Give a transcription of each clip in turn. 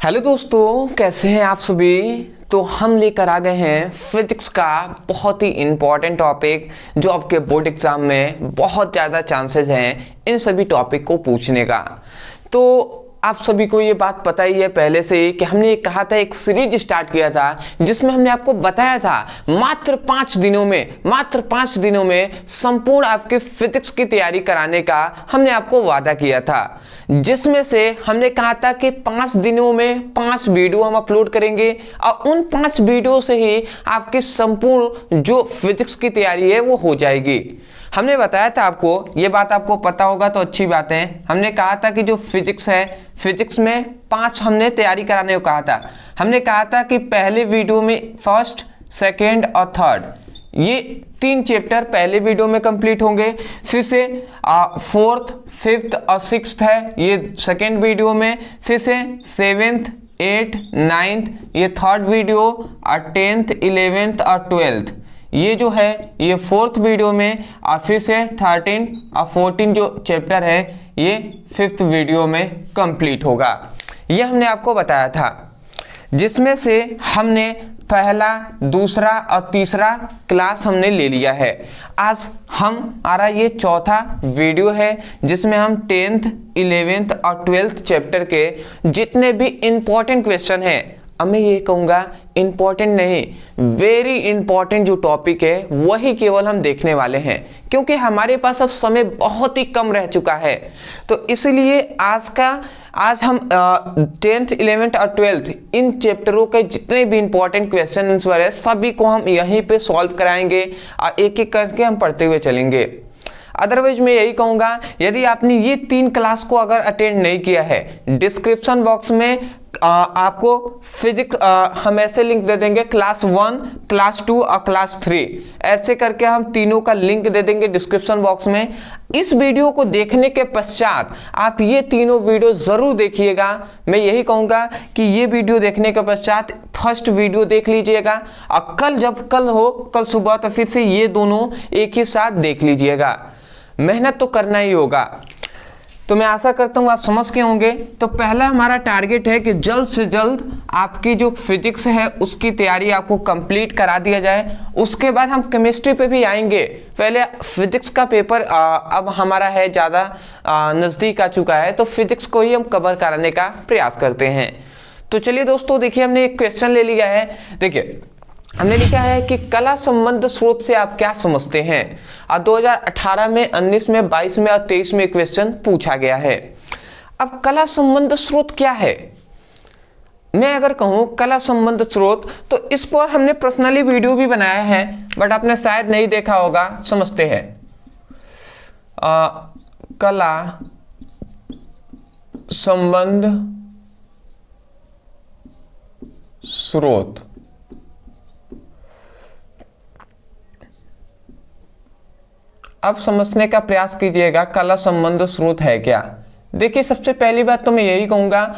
Hello दोस्तों, कैसे हैं आप सभी। तो हम लेकर आ गए हैं फिजिक्स का बहुत ही इम्पॉर्टेंट टॉपिक जो आपके बोर्ड एग्जाम में बहुत ज़्यादा चांसेस हैं इन सभी टॉपिक को पूछने का। तो आप सभी को ये बात पता ही है पहले से ही कि हमने कहा था, एक सीरीज स्टार्ट किया था जिसमें हमने आपको बताया था मात्र 5 दिनों में संपूर्ण आपके फिजिक्स की तैयारी कराने का हमने आपको वादा किया था, जिसमें से हमने कहा था कि 5 दिनों में 5 वीडियो हम अपलोड करेंगे और उन 5 वीडियो से ही आपकी संपूर्ण जो फिजिक्स की तैयारी है वो हो जाएगी। हमने बताया था आपको, ये बात आपको पता होगा तो अच्छी बात है। हमने कहा था कि जो फिजिक्स है, फिजिक्स में 5 हमने तैयारी कराने को कहा था। हमने कहा था कि पहले वीडियो में फर्स्ट, सेकेंड और थर्ड, ये 3 चैप्टर पहले वीडियो में कंप्लीट होंगे। फिर से फोर्थ, फिफ्थ और सिक्स्थ है ये सेकेंड वीडियो में। फिर से 7th, 8th, 9th ये थर्ड वीडियो और 10th, 11th और 12th ये जो है ये फोर्थ वीडियो में। और फिर से 13 और 14 जो चैप्टर है ये 5th वीडियो में कंप्लीट होगा। ये हमने आपको बताया था, जिसमें से हमने पहला, दूसरा और तीसरा क्लास हमने ले लिया है। आज हमारा ये चौथा वीडियो है जिसमें हम 10th, 11th और 12th चैप्टर के जितने भी इंपॉर्टेंट क्वेश्चन हैं, अब मैं ये कहूँगा इंपॉर्टेंट नहीं, वेरी इंपॉर्टेंट जो टॉपिक है वही केवल हम देखने वाले हैं, क्योंकि हमारे पास अब समय बहुत ही कम रह चुका है। तो इसलिए आज हम 10th, 11th और 12th इन चैप्टरों के जितने भी इंपॉर्टेंट क्वेश्चन आंसर है सभी को हम यहीं पे सॉल्व कराएंगे और एक एक करके हम पढ़ते हुए चलेंगे। अदरवाइज मैं यही कहूँगा, यदि आपने ये 3 क्लास को अगर अटेंड नहीं किया है, डिस्क्रिप्शन बॉक्स में आपको फिजिक्स हम ऐसे लिंक दे देंगे, क्लास 1, क्लास 2 और क्लास 3 ऐसे करके हम तीनों का लिंक दे देंगे डिस्क्रिप्शन बॉक्स में। इस वीडियो को देखने के पश्चात आप ये तीनों वीडियो जरूर देखिएगा। मैं यही कहूँगा कि ये वीडियो देखने के पश्चात फर्स्ट वीडियो देख लीजिएगा और कल सुबह तो फिर से ये दोनों एक ही साथ देख लीजिएगा। मेहनत तो करना ही होगा। तो मैं आशा करता हूँ आप समझ के होंगे। तो पहला हमारा टारगेट है कि जल्द से जल्द आपकी जो फिजिक्स है उसकी तैयारी आपको कंप्लीट करा दिया जाए। उसके बाद हम केमिस्ट्री पे भी आएंगे। पहले फिजिक्स का पेपर अब हमारा है ज़्यादा नज़दीक आ चुका है, तो फिजिक्स को ही हम कवर कराने का प्रयास करते हैं। तो चलिए दोस्तों, देखिए हमने एक क्वेश्चन ले लिया है। देखिए हमने लिखा है कि कला संबंध स्रोत से आप क्या समझते हैं। और 2018 में, 19 में, 22 में और 23 में क्वेश्चन पूछा गया है। अब कला संबंध स्रोत क्या है, मैं अगर कहूं कला संबंध स्रोत, तो इस पर हमने पर्सनली वीडियो भी बनाया है, बट आपने शायद नहीं देखा होगा। समझते हैं कला संबंध स्रोत। अब समझने का प्रयास कीजिएगा कला संबंध स्रोत है क्या। देखिए सबसे पहली बात तो मैं यही कहूँगा,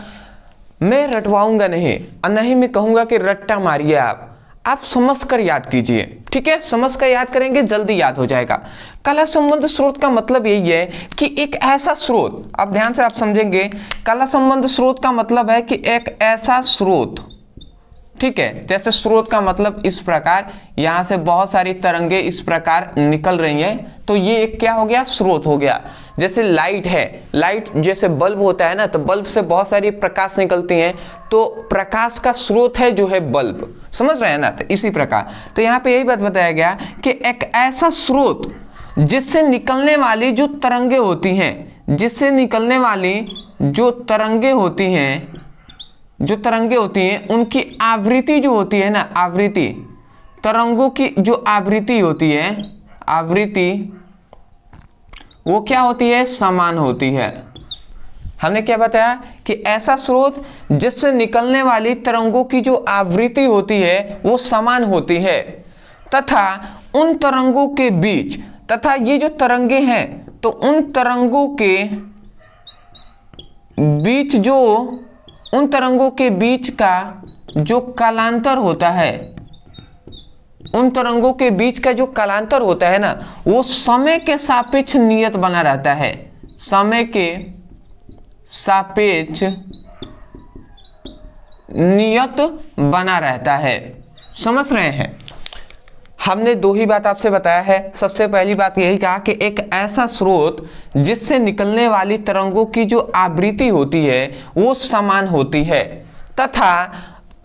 मैं रटवाऊंगा नहीं और नहीं मैं कहूँगा कि रट्टा मारिए। आप समझ कर याद कीजिए, ठीक है। समझ कर याद करेंगे जल्दी याद हो जाएगा। कला संबंध स्रोत का मतलब यही है कि एक ऐसा स्रोत, अब ध्यान से आप समझेंगे, कला संबंध स्रोत का मतलब है कि एक ऐसा स्रोत, ठीक है। जैसे स्रोत का मतलब इस प्रकार, यहां से बहुत सारी तरंगे इस प्रकार निकल रही हैं, तो ये एक क्या हो गया, स्रोत हो गया। जैसे लाइट है, लाइट जैसे बल्ब होता है ना, तो बल्ब से बहुत सारी प्रकाश निकलती हैं, तो प्रकाश का स्रोत है जो है बल्ब। समझ रहे हैं ना। तो इसी प्रकार तो यहाँ पे यही बात बताया गया कि एक ऐसा स्रोत जिससे निकलने वाली जो तरंगे होती हैं, जिससे निकलने वाली जो तरंगे होती हैं, उनकी आवृत्ति जो होती है ना, आवृत्ति, तरंगों की जो आवृत्ति होती है, आवृत्ति वो क्या होती है, समान होती है। हमने क्या बताया कि ऐसा स्रोत जिससे निकलने वाली तरंगों की जो आवृत्ति होती है वो समान होती है, तथा उन तरंगों के बीच, तथा ये जो तरंगे हैं तो उन तरंगों के बीच, जो उन तरंगों के बीच का जो कालांतर होता है, उन तरंगों के बीच का जो कालांतर होता है ना, वो समय के सापेक्ष नियत बना रहता है। समय के सापेक्ष नियत बना रहता है। समझ रहे हैं? हमने दो ही बात आपसे बताया है। सबसे पहली बात यही कहा कि एक ऐसा स्रोत जिससे निकलने वाली तरंगों की जो आवृत्ति होती है वो समान होती है तथा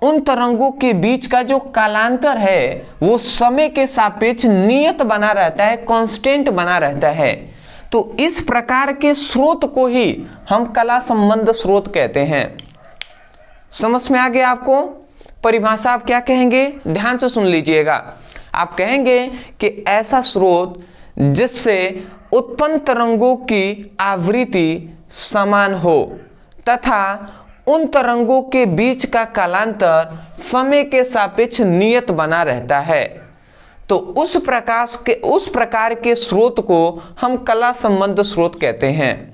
उन तरंगों के बीच का जो कालांतर है वो समय के सापेक्ष नियत बना रहता है, कांस्टेंट बना रहता है। तो इस प्रकार के स्रोत को ही हम कला संबंध स्रोत कहते हैं। समझ में आ गया आपको? परिभाषा आप क्या कहेंगे? ध्यान से सुन लीजिएगा। आप कहेंगे कि ऐसा स्रोत जिससे उत्पन्न तरंगों की आवृत्ति समान हो तथा उन तरंगों के बीच का कालांतर समय के सापेक्ष नियत बना रहता है, तो उस प्रकार के स्रोत को हम कला संबंध स्रोत कहते हैं।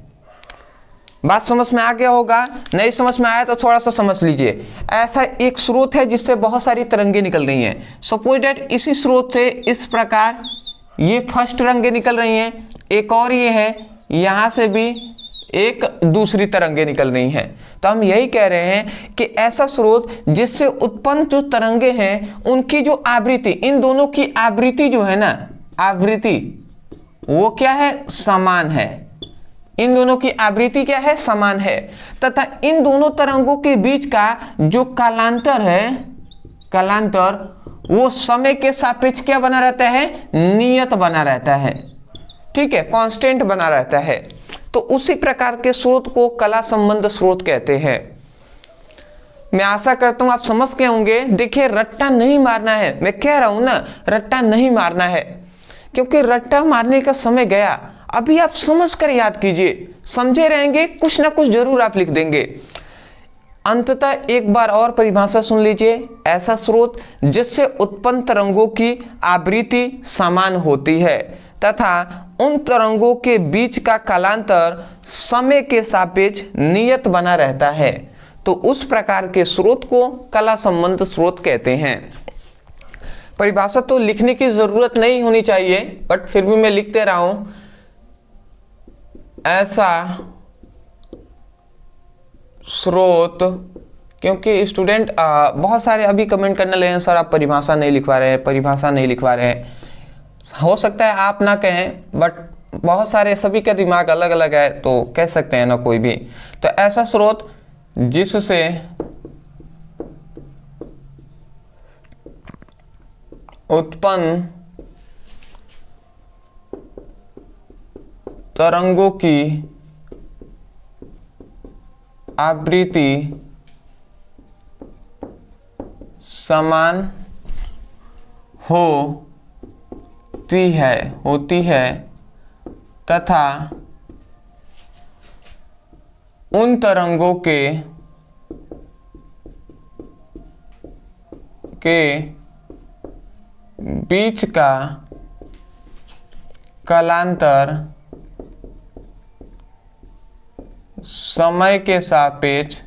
बात समझ में आ गया होगा? नहीं समझ में आया तो थोड़ा सा समझ लीजिए। ऐसा एक स्रोत है जिससे बहुत सारी तरंगे निकल रही हैं। सपोज दैट इसी स्रोत से इस प्रकार ये फर्स्ट तरंगे निकल रही हैं, एक और ये है, यहां से भी एक दूसरी तरंगे निकल रही हैं। तो हम यही कह रहे हैं कि ऐसा स्रोत जिससे उत्पन्न जो तरंगे हैं उनकी जो आवृत्ति, इन दोनों की आवृत्ति जो है ना, आवृत्ति वो क्या है? समान है। इन दोनों की आवृत्ति क्या है? समान है तथा इन दोनों तरंगों के बीच का जो कालांतर है, कालांतर वो समय के सापेक्ष क्या बना रहता है? नियत बना रहता है। ठीक है, कांस्टेंट बना रहता है। तो उसी प्रकार के स्रोत को कला संबंध स्रोत कहते हैं। मैं आशा करता हूं आप समझ गए होंगे। देखिए, रट्टा नहीं मारना है, मैं कह रहा हूं ना, रट्टा नहीं मारना है, क्योंकि रट्टा मारने का समय गया। अभी आप समझ कर याद कीजिए, समझे रहेंगे, कुछ ना कुछ जरूर आप लिख देंगे। अंततः एक बार और परिभाषा सुन लीजिए। ऐसा स्रोत जिससे उत्पन्न तरंगों की आवृत्ति समान होती है तथा उन तरंगों के बीच का कालांतर समय के सापेक्ष नियत बना रहता है, तो उस प्रकार के स्रोत को कला संबंध स्रोत कहते हैं। परिभाषा तो लिखने की जरूरत नहीं होनी चाहिए, बट फिर भी मैं लिखते रहा हूं। ऐसा स्रोत, क्योंकि स्टूडेंट बहुत सारे अभी कमेंट करने लगे हैं, सर आप परिभाषा नहीं लिखवा रहे हैं, परिभाषा नहीं लिखवा रहे हैं। हो सकता है आप ना कहें, बट बहुत सारे, सभी का दिमाग अलग अलग है, तो कह सकते हैं ना कोई भी। तो ऐसा स्रोत जिससे उत्पन्न तरंगों की आवृत्ति समान होती है तथा उन तरंगों के बीच का कालांतर समय के सापेक्ष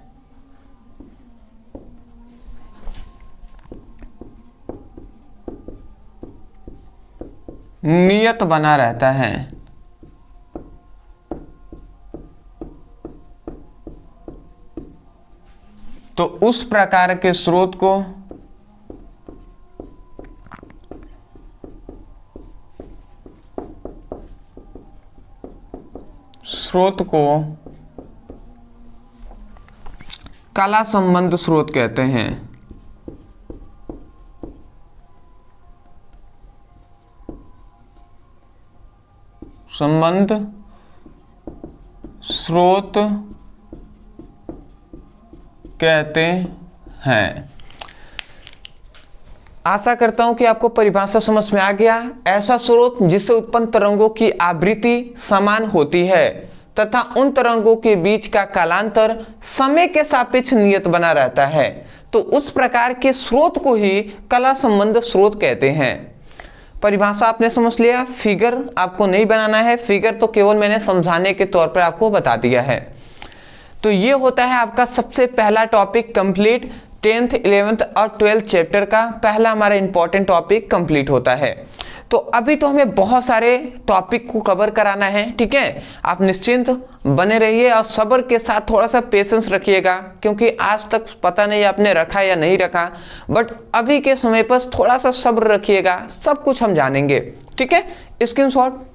नियत बना रहता है। तो उस प्रकार के स्रोत को कला संबंध स्रोत कहते हैं। संबंध स्रोत कहते हैं। आशा करता हूं कि आपको परिभाषा समझ में आ गया। ऐसा स्रोत जिससे उत्पन्न तरंगों की आवृत्ति समान होती है तथा उन तरंगों के बीच का कालांतर समय के सापेक्ष नियत बना रहता है, तो उस प्रकार के स्रोत को ही कला संबंध स्रोत कहते हैं। परिभाषा आपने समझ लिया। फिगर आपको नहीं बनाना है, फिगर तो केवल मैंने समझाने के तौर पर आपको बता दिया है। तो ये होता है आपका सबसे पहला टॉपिक कंप्लीट। 10th 11th और 12th चैप्टर का पहला हमारा इंपॉर्टेंट टॉपिक कंप्लीट होता है। तो अभी तो हमें बहुत सारे टॉपिक को कवर कराना है, ठीक है। आप निश्चिंत बने रहिए और सब्र के साथ थोड़ा सा पेशेंस रखिएगा, क्योंकि आज तक पता नहीं आपने रखा या नहीं रखा, बट अभी के समय पर थोड़ा सा सब्र रखिएगा, सब कुछ हम जानेंगे, ठीक है। स्क्रीनशॉट।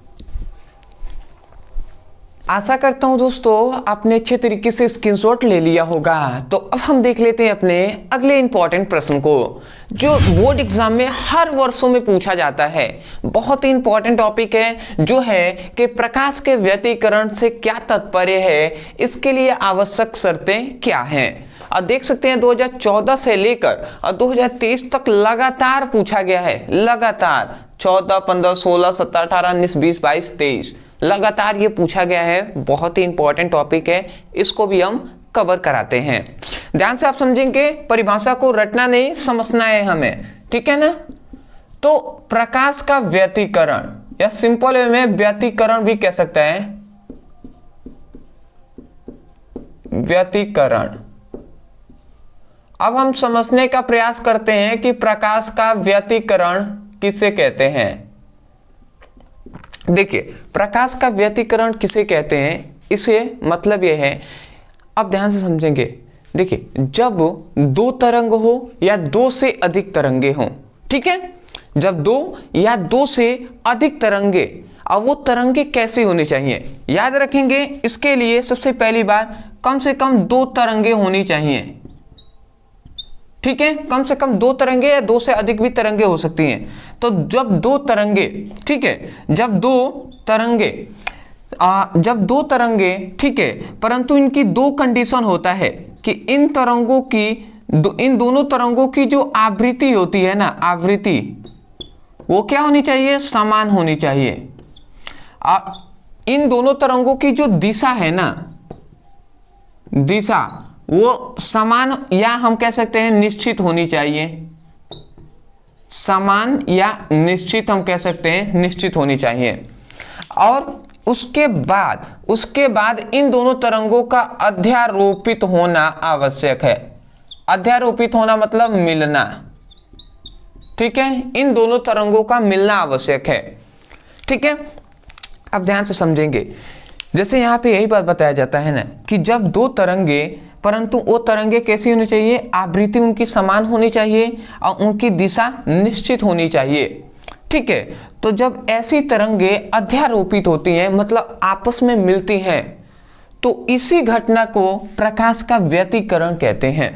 आशा करता हूं दोस्तों आपने अच्छे तरीके से स्क्रीनशॉट ले लिया होगा। तो अब हम देख लेते हैं अपने अगले इंपॉर्टेंट प्रश्न को, जो बोर्ड एग्जाम में हर वर्षों में पूछा जाता है। बहुत ही इंपॉर्टेंट टॉपिक है, जो है कि प्रकाश के व्यतिकरण से क्या तात्पर्य है, इसके लिए आवश्यक शर्तें क्या हैं। और देख सकते हैं 2014 से लेकर और 2023 तक लगातार पूछा गया है, लगातार 14, 15, 16, 17, 18, 19, 20, 22, 23 लगातार ये पूछा गया है। बहुत ही इंपॉर्टेंट टॉपिक है, इसको भी हम कवर कराते हैं। ध्यान से आप समझेंगे, परिभाषा को रटना नहीं, समझना है हमें, ठीक है ना। तो प्रकाश का व्यतिकरण या सिंपल वे में व्यतिकरण भी कह सकते हैं, व्यतिकरण। अब हम समझने का प्रयास करते हैं कि प्रकाश का व्यतिकरण किसे कहते हैं। देखिए, प्रकाश का व्यतिकरण किसे कहते हैं, इसे मतलब यह है, अब ध्यान से समझेंगे। देखिए, जब दो तरंग हो या दो से अधिक तरंगे हों, ठीक है, जब दो या दो से अधिक तरंगे, अब वो तरंगे कैसी होनी चाहिए, याद रखेंगे। इसके लिए सबसे पहली बात, कम से कम दो तरंगे होनी चाहिए, ठीक है। कम से कम दो तरंगे या दो से अधिक भी तरंगे हो सकती हैं। तो जब दो तरंगे, ठीक है, जब दो तरंगे, ठीक है, परंतु इनकी दो कंडीशन होता है कि इन दोनों तरंगों की जो आवृत्ति होती है ना, आवृत्ति वो क्या होनी चाहिए, समान होनी चाहिए। इन दोनों तरंगों की जो दिशा है ना, दिशा वो समान या हम कह सकते हैं निश्चित होनी चाहिए, समान या निश्चित हम कह सकते हैं, निश्चित होनी चाहिए। और उसके बाद इन दोनों तरंगों का अध्यारोपित होना आवश्यक है। अध्यारोपित होना मतलब मिलना, ठीक है, इन दोनों तरंगों का मिलना आवश्यक है, ठीक है। अब ध्यान से समझेंगे, जैसे यहाँ पे यही बात बताया जाता है ना कि जब दो तरंगे, परंतु वो तरंगे कैसी होनी चाहिए, आवृत्ति उनकी समान होनी चाहिए और उनकी दिशा निश्चित होनी चाहिए, ठीक है। तो जब ऐसी तरंगे अध्यारोपित होती हैं, मतलब आपस में मिलती हैं, तो इसी घटना को प्रकाश का व्यतिकरण कहते हैं।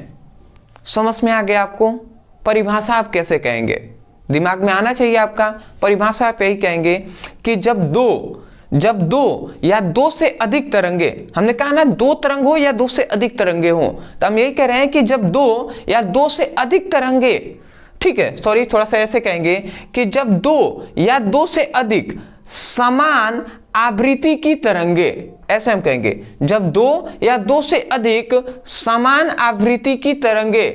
समझ में आ गया आपको। परिभाषा आप कैसे कहेंगे, दिमाग में आना चाहिए आपका। परिभाषा आप यही कहेंगे कि जब दो या दो से अधिक तरंगे, हमने कहा ना दो तरंग हो या दो से अधिक तरंगे हो, तो हम यही कह रहे हैं कि जब दो या दो से अधिक तरंगे, ठीक है, सॉरी थोड़ा सा ऐसे कहेंगे कि जब दो या दो से अधिक समान आवृत्ति की तरंगे, ऐसे हम कहेंगे, जब दो या दो से अधिक समान आवृत्ति की तरंगे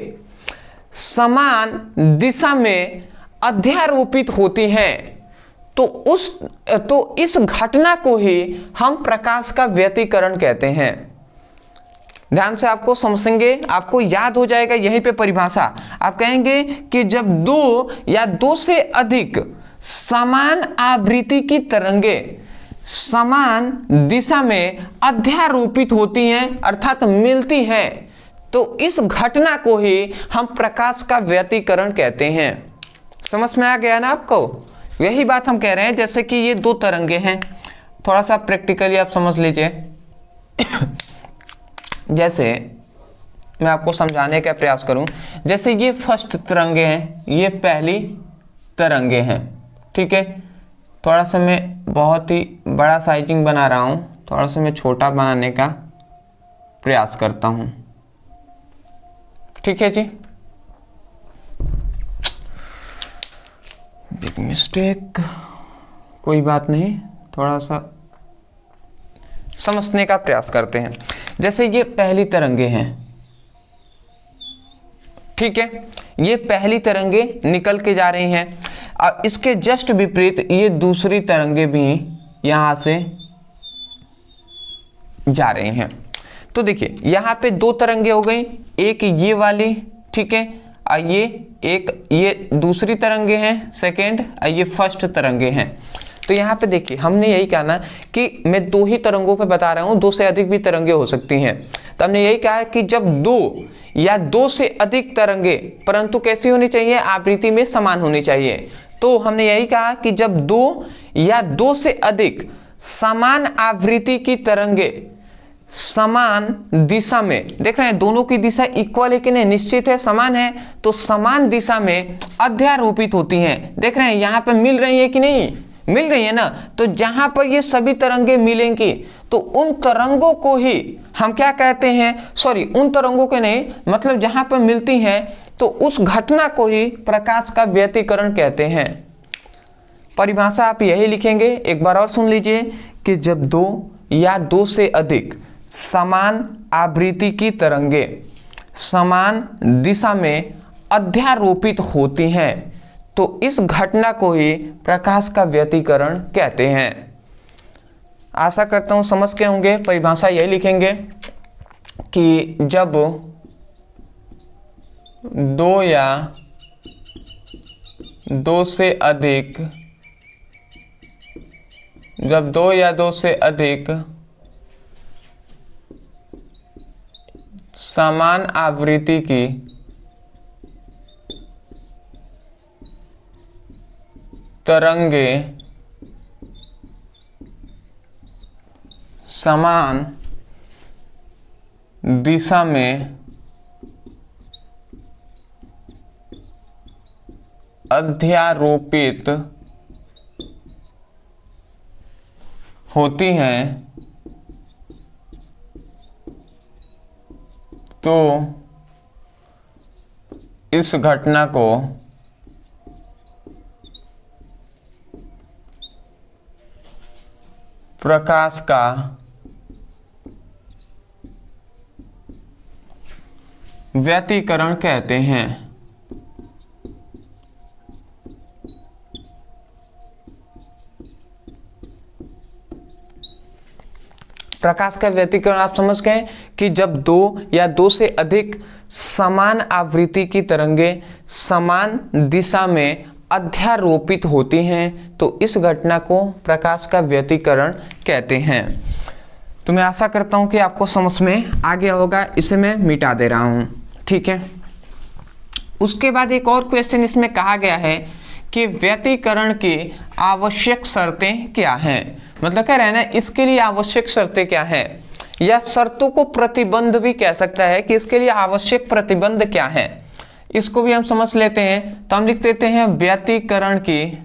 समान दिशा में अध्यारोपित होती हैं, तो इस घटना को ही हम प्रकाश का व्यतिकरण कहते हैं। ध्यान से आपको समझेंगे, आपको याद हो जाएगा यहीं पे परिभाषा। आप कहेंगे कि जब दो या दो से अधिक समान आवृत्ति की तरंगे समान दिशा में अध्यारोपित होती हैं, अर्थात मिलती हैं, तो इस घटना को ही हम प्रकाश का व्यतिकरण कहते हैं। समझ में आ गया ना आपको। यही बात हम कह रहे हैं, जैसे कि ये दो तरंगे हैं, थोड़ा सा प्रैक्टिकली आप समझ लीजिए। जैसे मैं आपको समझाने का प्रयास करूं, जैसे ये फर्स्ट तरंगे हैं, ये पहली तरंगे हैं, ठीक है। थोड़ा सा मैं बहुत ही बड़ा साइजिंग बना रहा हूं, थोड़ा सा मैं छोटा बनाने का प्रयास करता हूं, ठीक है जी। बिग मिस्टेक, कोई बात नहीं, थोड़ा सा समझने का प्रयास करते हैं। जैसे ये पहली तरंगे हैं, ठीक है, ये पहली तरंगे निकल के जा रही हैं, और इसके जस्ट विपरीत ये दूसरी तरंगे भी यहां से जा रही हैं। तो देखिए यहां पे दो तरंगे हो गई, एक ये वाली, ठीक है, ये एक, ये दूसरी तरंगे हैं सेकेंड, ये फर्स्ट तरंगे हैं। तो यहाँ पे देखिए हमने यही कहा ना कि मैं दो ही तरंगों पे बता रहा हूँ, दो से अधिक भी तरंगे हो सकती हैं। तो हमने यही कहा कि जब दो या दो से अधिक तरंगे, परंतु कैसी होनी चाहिए, आवृत्ति में समान होनी चाहिए। तो हमने यही कहा कि जब दो या दो से अधिक समान आवृत्ति की तरंगे समान दिशा में, देख रहे हैं दोनों की दिशा इक्वल है कि नहीं, निश्चित है, समान है, तो समान दिशा में अध्यारोपित होती हैं। देख रहे हैं यहाँ पे मिल रही है कि नहीं, मिल रही है ना। तो जहां पर ये सभी तरंगे मिलेंगी तो उन तरंगों को ही हम क्या कहते हैं, सॉरी उन तरंगों के नहीं, मतलब जहां पर मिलती हैं तो उस घटना को ही प्रकाश का व्यतिकरण कहते हैं। परिभाषा आप यही लिखेंगे, एक बार और सुन लीजिए कि जब दो या दो से अधिक समान आवृत्ति की तरंगे समान दिशा में अध्यारोपित होती हैं तो इस घटना को ही प्रकाश का व्यतिकरण कहते हैं। आशा करता हूं समझ के होंगे। परिभाषा यही लिखेंगे कि जब दो या दो से अधिक समान आवृत्ति की तरंगे समान दिशा में अध्यारोपित होती हैं तो इस घटना को प्रकाश का व्यतिकरण कहते हैं। प्रकाश का व्यतिकरण आप समझ गए कि जब दो या दो से अधिक समान आवृत्ति की तरंगे समान दिशा में अध्यारोपित होती हैं तो इस घटना को प्रकाश का व्यतिकरण कहते हैं। तो मैं आशा करता हूं कि आपको समझ में आ गया होगा, इसे मैं मिटा दे रहा हूं, ठीक है। उसके बाद एक और क्वेश्चन इसमें कहा गया है कि व्यतिकरण की आवश्यक शर्तें क्या हैं, मतलब कह रहे हैं ना इसके लिए आवश्यक शर्तें क्या हैं, या शर्तों को प्रतिबंध भी कह सकता है कि इसके लिए आवश्यक प्रतिबंध क्या है, इसको भी हम समझ लेते हैं। तो हम लिख देते हैं व्यतिकरण की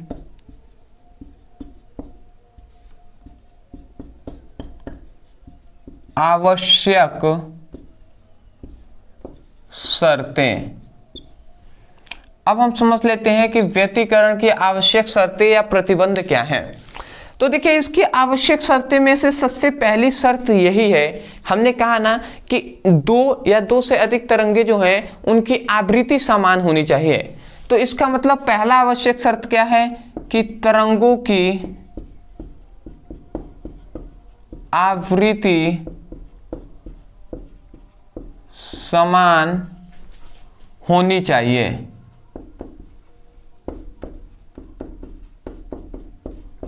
आवश्यक शर्तें। अब हम समझ लेते हैं कि व्यतिकरण की आवश्यक शर्तें या प्रतिबंध क्या हैं। तो देखिए इसकी आवश्यक शर्तें में से सबसे पहली शर्त यही है, हमने कहा ना कि दो या दो से अधिक तरंगे जो हैं उनकी आवृत्ति समान होनी चाहिए। तो इसका मतलब पहला आवश्यक शर्त क्या है कि तरंगों की आवृत्ति समान होनी चाहिए।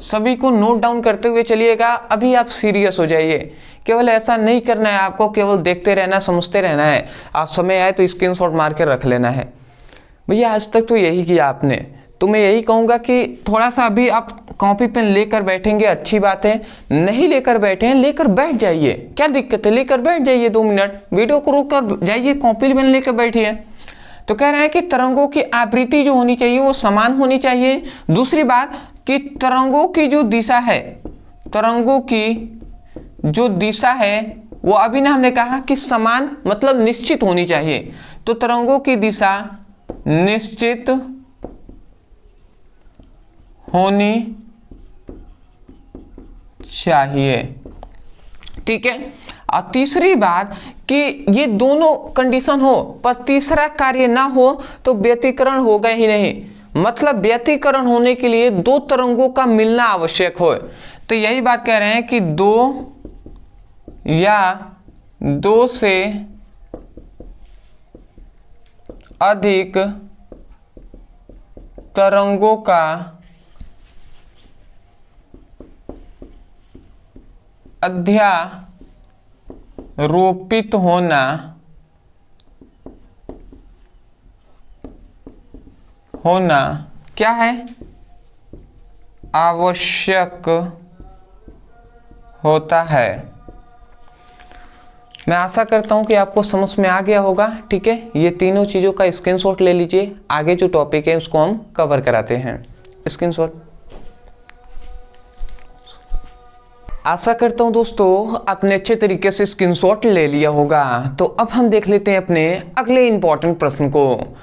सभी को नोट डाउन करते हुए चलिएगा, अभी आप सीरियस हो जाइए। केवल ऐसा नहीं करना है आपको, केवल देखते रहना, समझते रहना है। आप समय आए तो स्क्रीनशॉट मार के रख लेना है। भैया आज तक तो यही किया आपने, तो मैं यही कहूँगा कि थोड़ा सा अभी आप कॉपी पेन लेकर बैठेंगे अच्छी बात है, नहीं लेकर बैठे हैं लेकर बैठ जाइए, क्या दिक्कत है, लेकर बैठ जाइए 2 मिनट, वीडियो को रोक कर जाइए, कॉपी पेन लेकर बैठिए। तो कह रहे हैं कि तरंगों की आवृत्ति जो होनी चाहिए वो समान होनी चाहिए। दूसरी बात कि तरंगों की जो दिशा है, तरंगों की जो दिशा है वो अभी ना हमने कहा कि समान मतलब निश्चित होनी चाहिए। तो तरंगों की दिशा निश्चित होनी चाहिए, ठीक है। और तीसरी बात कि ये दोनों कंडीशन हो पर तीसरा कार्य ना हो तो व्यतिकरण होगा ही नहीं। मतलब व्यतिकरण होने के लिए दो तरंगों का मिलना आवश्यक हो। तो यही बात कह रहे हैं कि दो या दो से अधिक तरंगों का अध्यारोपित होना क्या है, आवश्यक होता है। मैं आशा करता हूं कि आपको समझ में आ गया होगा। ठीक है, ये तीनों चीजों का स्क्रीनशॉट ले लीजिए, आगे जो टॉपिक है उसको हम कवर कराते हैं। स्क्रीनशॉट। आशा करता हूं दोस्तों आपने अच्छे तरीके से स्क्रीनशॉट ले लिया होगा। तो अब हम देख लेते हैं अपने अगले इंपॉर्टेंट प्रश्न को।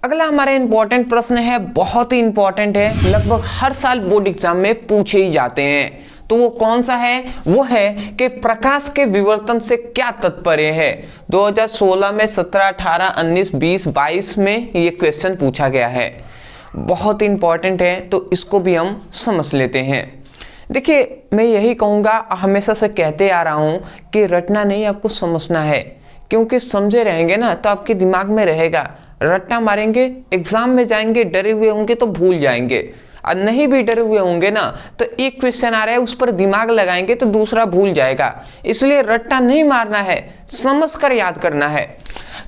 अगला हमारा इंपॉर्टेंट प्रश्न है, बहुत ही इंपॉर्टेंट है, लगभग हर साल बोर्ड एग्जाम में पूछे ही जाते हैं। तो वो कौन सा है? वो है कि प्रकाश के विवर्तन से क्या तात्पर्य है। 2016 में 17, 18, 19, 20, 22 में ये क्वेश्चन पूछा गया है, बहुत इंपॉर्टेंट है। तो इसको भी हम समझ लेते हैं। देखिए, मैं यही कहूँगा, हमेशा से कहते आ रहा हूँ कि रटना नहीं, आपको समझना है। क्योंकि समझे रहेंगे ना तो आपके दिमाग में रहेगा। रट्टा मारेंगे, एग्जाम में जाएंगे डरे हुए होंगे तो भूल जाएंगे, और नहीं भी डरे हुए होंगे ना तो एक क्वेश्चन आ रहा है उस पर दिमाग लगाएंगे तो दूसरा भूल जाएगा। इसलिए रट्टा नहीं मारना है, समझकर याद करना है।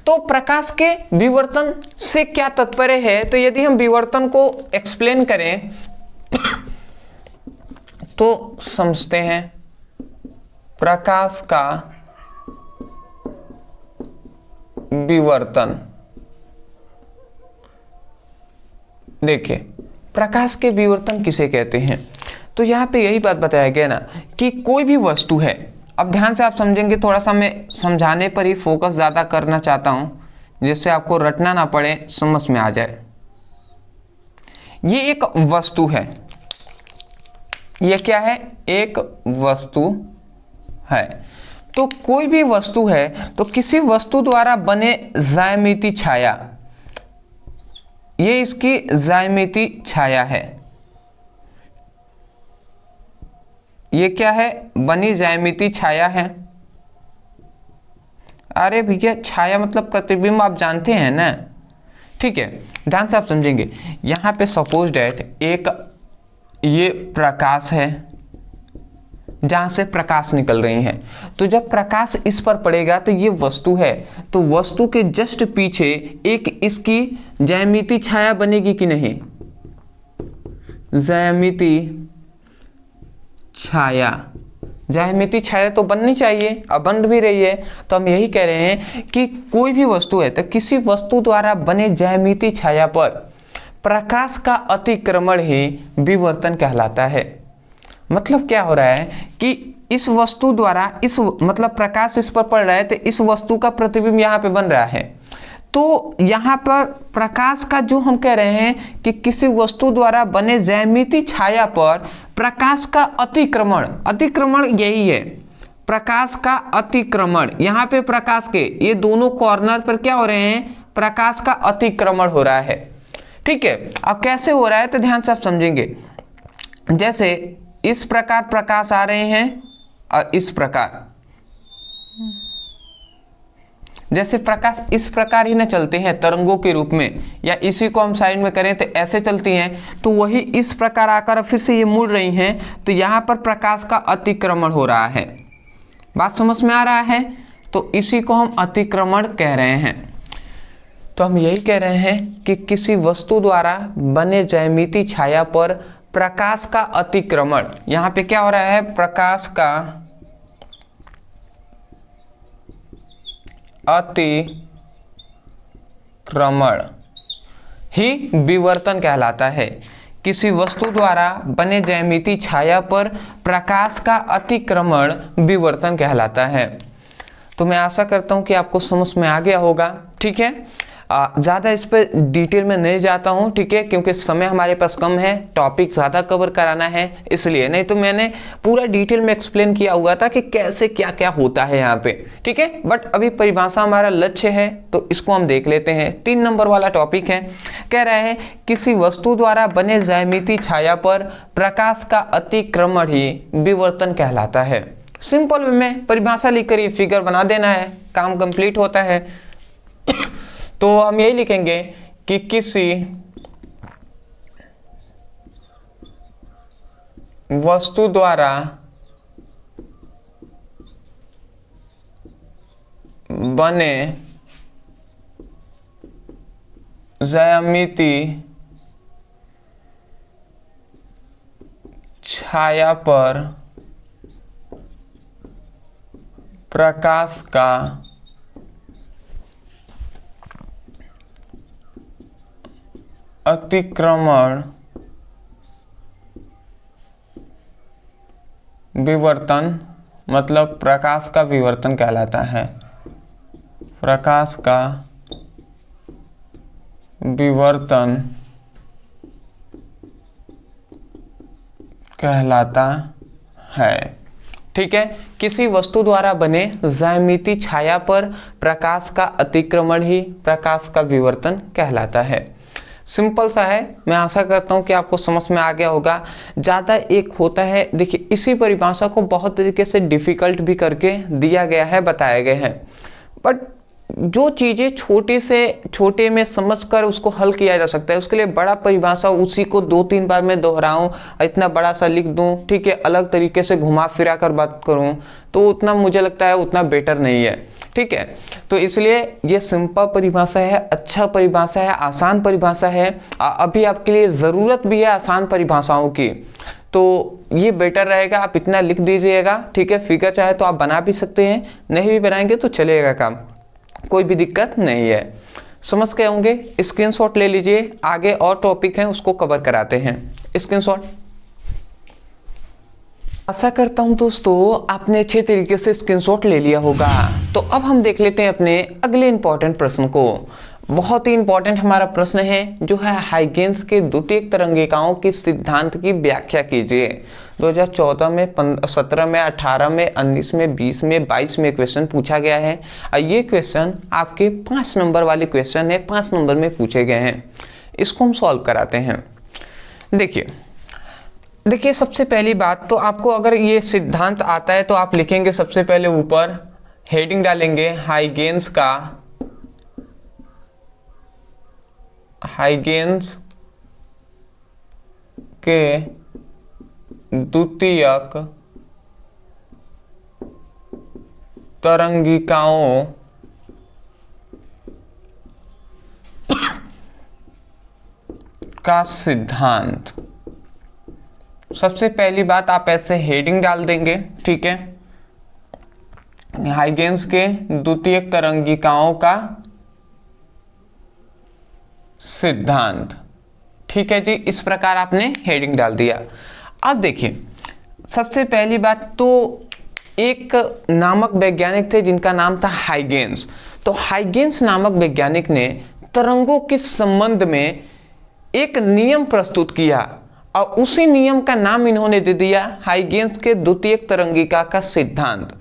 तो प्रकाश के विवर्तन से क्या तात्पर्य है, तो यदि हम विवर्तन को एक्सप्लेन करें तो समझते हैं, प्रकाश का विवर्तन। देखिए, प्रकाश के विवर्तन किसे कहते हैं, तो यहां पे यही बात बताया गया ना कि कोई भी वस्तु है। अब ध्यान से आप समझेंगे, थोड़ा सा मैं समझाने पर ही फोकस ज्यादा करना चाहता हूं जिससे आपको रटना ना पड़े, समझ में आ जाए। ये एक वस्तु है, ये क्या है? एक वस्तु है। तो कोई भी वस्तु है तो किसी वस्तु द्वारा बने ज्यामिति छाया, ये इसकी ज्यामिति छाया है। ये क्या है? बनी ज्यामिति छाया है। अरे भैया, छाया मतलब प्रतिबिंब, आप जानते हैं ना। ठीक है, ध्यान से आप समझेंगे। यहां पे सपोज डेट एक ये प्रकाश है, जहां से प्रकाश निकल रही है। तो जब प्रकाश इस पर पड़ेगा तो ये वस्तु है, तो वस्तु के जस्ट पीछे एक इसकी ज्यामिति छाया बनेगी कि नहीं? ज्यामिति छाया, ज्यामिति छाया तो बननी चाहिए, अब बन भी रही है। तो हम यही कह रहे हैं कि कोई भी वस्तु है तो किसी वस्तु द्वारा बने ज्यामिति छाया पर प्रकाश का अतिक्रमण ही विवर्तन कहलाता है। मतलब क्या हो रहा है कि इस वस्तु द्वारा मतलब प्रकाश इस पर पड़ रहा है तो इस वस्तु का प्रतिबिंब यहाँ पे बन रहा है। तो यहाँ पर प्रकाश का जो हम कह रहे हैं कि किसी वस्तु द्वारा बने ज्यामिति छाया पर प्रकाश का अतिक्रमण, अतिक्रमण यही है, प्रकाश का अतिक्रमण। यहाँ पे प्रकाश के ये दोनों कॉर्नर पर क्या हो रहे हैं? प्रकाश का अतिक्रमण हो रहा है। ठीक है, अब कैसे हो रहा है तो ध्यान से आप समझेंगे। जैसे इस प्रकार प्रकाश आ रहे हैं और इस प्रकार, जैसे प्रकाश इस प्रकार ही ना चलते हैं तरंगों के रूप में, या इसी को हम साइड में करें तो ऐसे चलती हैं, तो वही इस प्रकार आकर फिर से ये मुड़ रही हैं। तो यहाँ पर प्रकाश का अतिक्रमण हो रहा है। बात समझ में आ रहा है? तो इसी को हम अतिक्रमण कह रहे हैं। तो हम यही कह रहे हैं कि किसी वस्तु द्वारा बने ज्यामिति छाया पर प्रकाश का अतिक्रमण, यहां पे क्या हो रहा है? प्रकाश का अतिक्रमण ही विवर्तन कहलाता है। किसी वस्तु द्वारा बने ज्यामिति छाया पर प्रकाश का अतिक्रमण विवर्तन कहलाता है। तो मैं आशा करता हूं कि आपको समझ में आ गया होगा। ठीक है, ज़्यादा इस पर डिटेल में नहीं जाता हूँ, ठीक है, क्योंकि समय हमारे पास कम है, टॉपिक ज़्यादा कवर कराना है इसलिए। नहीं तो मैंने पूरा डिटेल में एक्सप्लेन किया हुआ था कि कैसे क्या क्या होता है यहाँ पे। ठीक है, बट अभी परिभाषा हमारा लक्ष्य है तो इसको हम देख लेते हैं। 3 नंबर वाला टॉपिक है, कह रहा है किसी वस्तु द्वारा बने ज्यामिति छाया पर प्रकाश का अतिक्रमण ही विवर्तन कहलाता है। सिंपल में परिभाषा लिखकर ये फिगर बना देना है, काम कंप्लीट होता है। तो हम यही लिखेंगे कि किसी वस्तु द्वारा बने ज्यामिति छाया पर प्रकाश का अतिक्रमण विवर्तन, मतलब प्रकाश का विवर्तन कहलाता है। प्रकाश का विवर्तन कहलाता है। ठीक है, किसी वस्तु द्वारा बने ज्यामिति छाया पर प्रकाश का अतिक्रमण ही प्रकाश का विवर्तन कहलाता है। सिंपल सा है, मैं आशा करता हूं कि आपको समझ में आ गया होगा। ज़्यादा एक होता है, देखिए इसी परिभाषा को बहुत तरीके से डिफिकल्ट भी करके दिया गया है, बताया गया है, बट जो चीज़ें छोटे से छोटे में समझकर उसको हल किया जा सकता है, उसके लिए बड़ा परिभाषा उसी को 2-3 बार मैं दोहराऊं, इतना बड़ा सा लिख दूं, ठीक है, अलग तरीके से घुमा फिरा कर बात करूं, तो उतना मुझे लगता है उतना बेटर नहीं है। ठीक है, तो इसलिए ये सिंपल परिभाषा है, अच्छा परिभाषा है, आसान परिभाषा है। अभी आपके लिए ज़रूरत भी है आसान परिभाषाओं की, तो ये बेटर रहेगा, आप इतना लिख दीजिएगा। ठीक है, फिगर चाहे तो आप बना भी सकते हैं, नहीं भी बनाएंगे तो चलेगा काम, कोई भी दिक्कत नहीं है। समझ गए होंगे, स्क्रीनशॉट ले लीजिए, आगे और टॉपिक हैं उसको कवर कराते हैं। स्क्रीनशॉट। आशा करता हूं दोस्तों आपने अच्छे तरीके से स्क्रीनशॉट ले लिया होगा। तो अब हम देख लेते हैं अपने अगले इंपॉर्टेंट प्रश्न को। बहुत ही इंपॉर्टेंट हमारा प्रश्न है जो है हाइगेन्स के द्वितीयक तरंगिकाओं के सिद्धांत की व्याख्या कीजिए। 2014 में, 17 में, 18 में, 19 में, 20 में, 22 में क्वेश्चन पूछा गया है। और ये क्वेश्चन आपके 5 नंबर वाले क्वेश्चन है, 5 नंबर में पूछे गए हैं। इसको हम सॉल्व कराते हैं। देखिए सबसे पहली बात तो आपको अगर ये सिद्धांत आता है तो आप लिखेंगे सबसे पहले ऊपर हेडिंग डालेंगे हाइगेन्स के द्वितीयक तरंगिकाओं का सिद्धांत। सबसे पहली बात आप ऐसे हेडिंग डाल देंगे, ठीक है, हाइगेन्स के द्वितीयक तरंगिकाओं का सिद्धांत। ठीक है जी, इस प्रकार आपने हेडिंग डाल दिया। अब देखिए सबसे पहली बात तो एक नामक वैज्ञानिक थे जिनका नाम था हाइगेन्स। तो हाइगेन्स नामक वैज्ञानिक ने तरंगों के संबंध में एक नियम प्रस्तुत किया और उसी नियम का नाम इन्होंने दे दिया हाइगेन्स के द्वितीयक तरंगिका का सिद्धांत।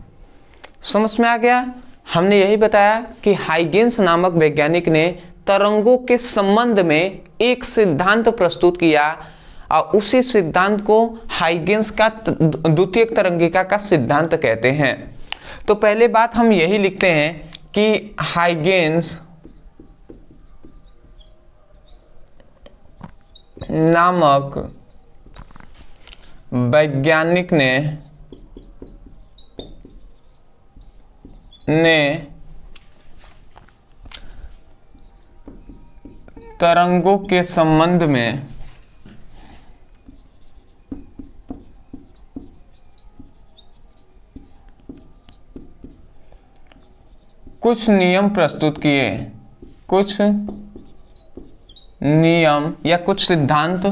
समझ में आ गया? हमने यही बताया कि हाइगेन्स नामक वैज्ञानिक ने तरंगों के संबंध में एक सिद्धांत प्रस्तुत किया और उसी सिद्धांत को हाइगेन्स का द्वितीयक तरंगिका का सिद्धांत कहते हैं। तो पहले बात हम यही लिखते हैं कि हाइगेन्स नामक वैज्ञानिक ने तरंगों के संबंध में कुछ नियम प्रस्तुत किए, कुछ नियम या कुछ सिद्धांत,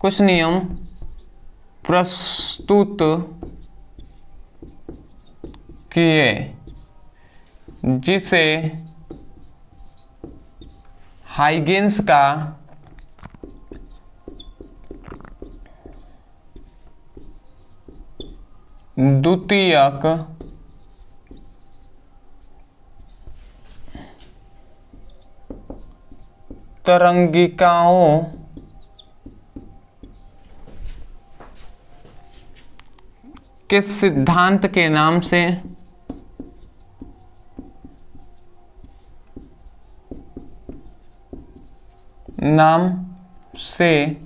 कुछ नियम प्रस्तुत किए जिसे हाइगेन्स का द्वितीयक तरंगिकाओं के सिद्धांत के नाम से नाम से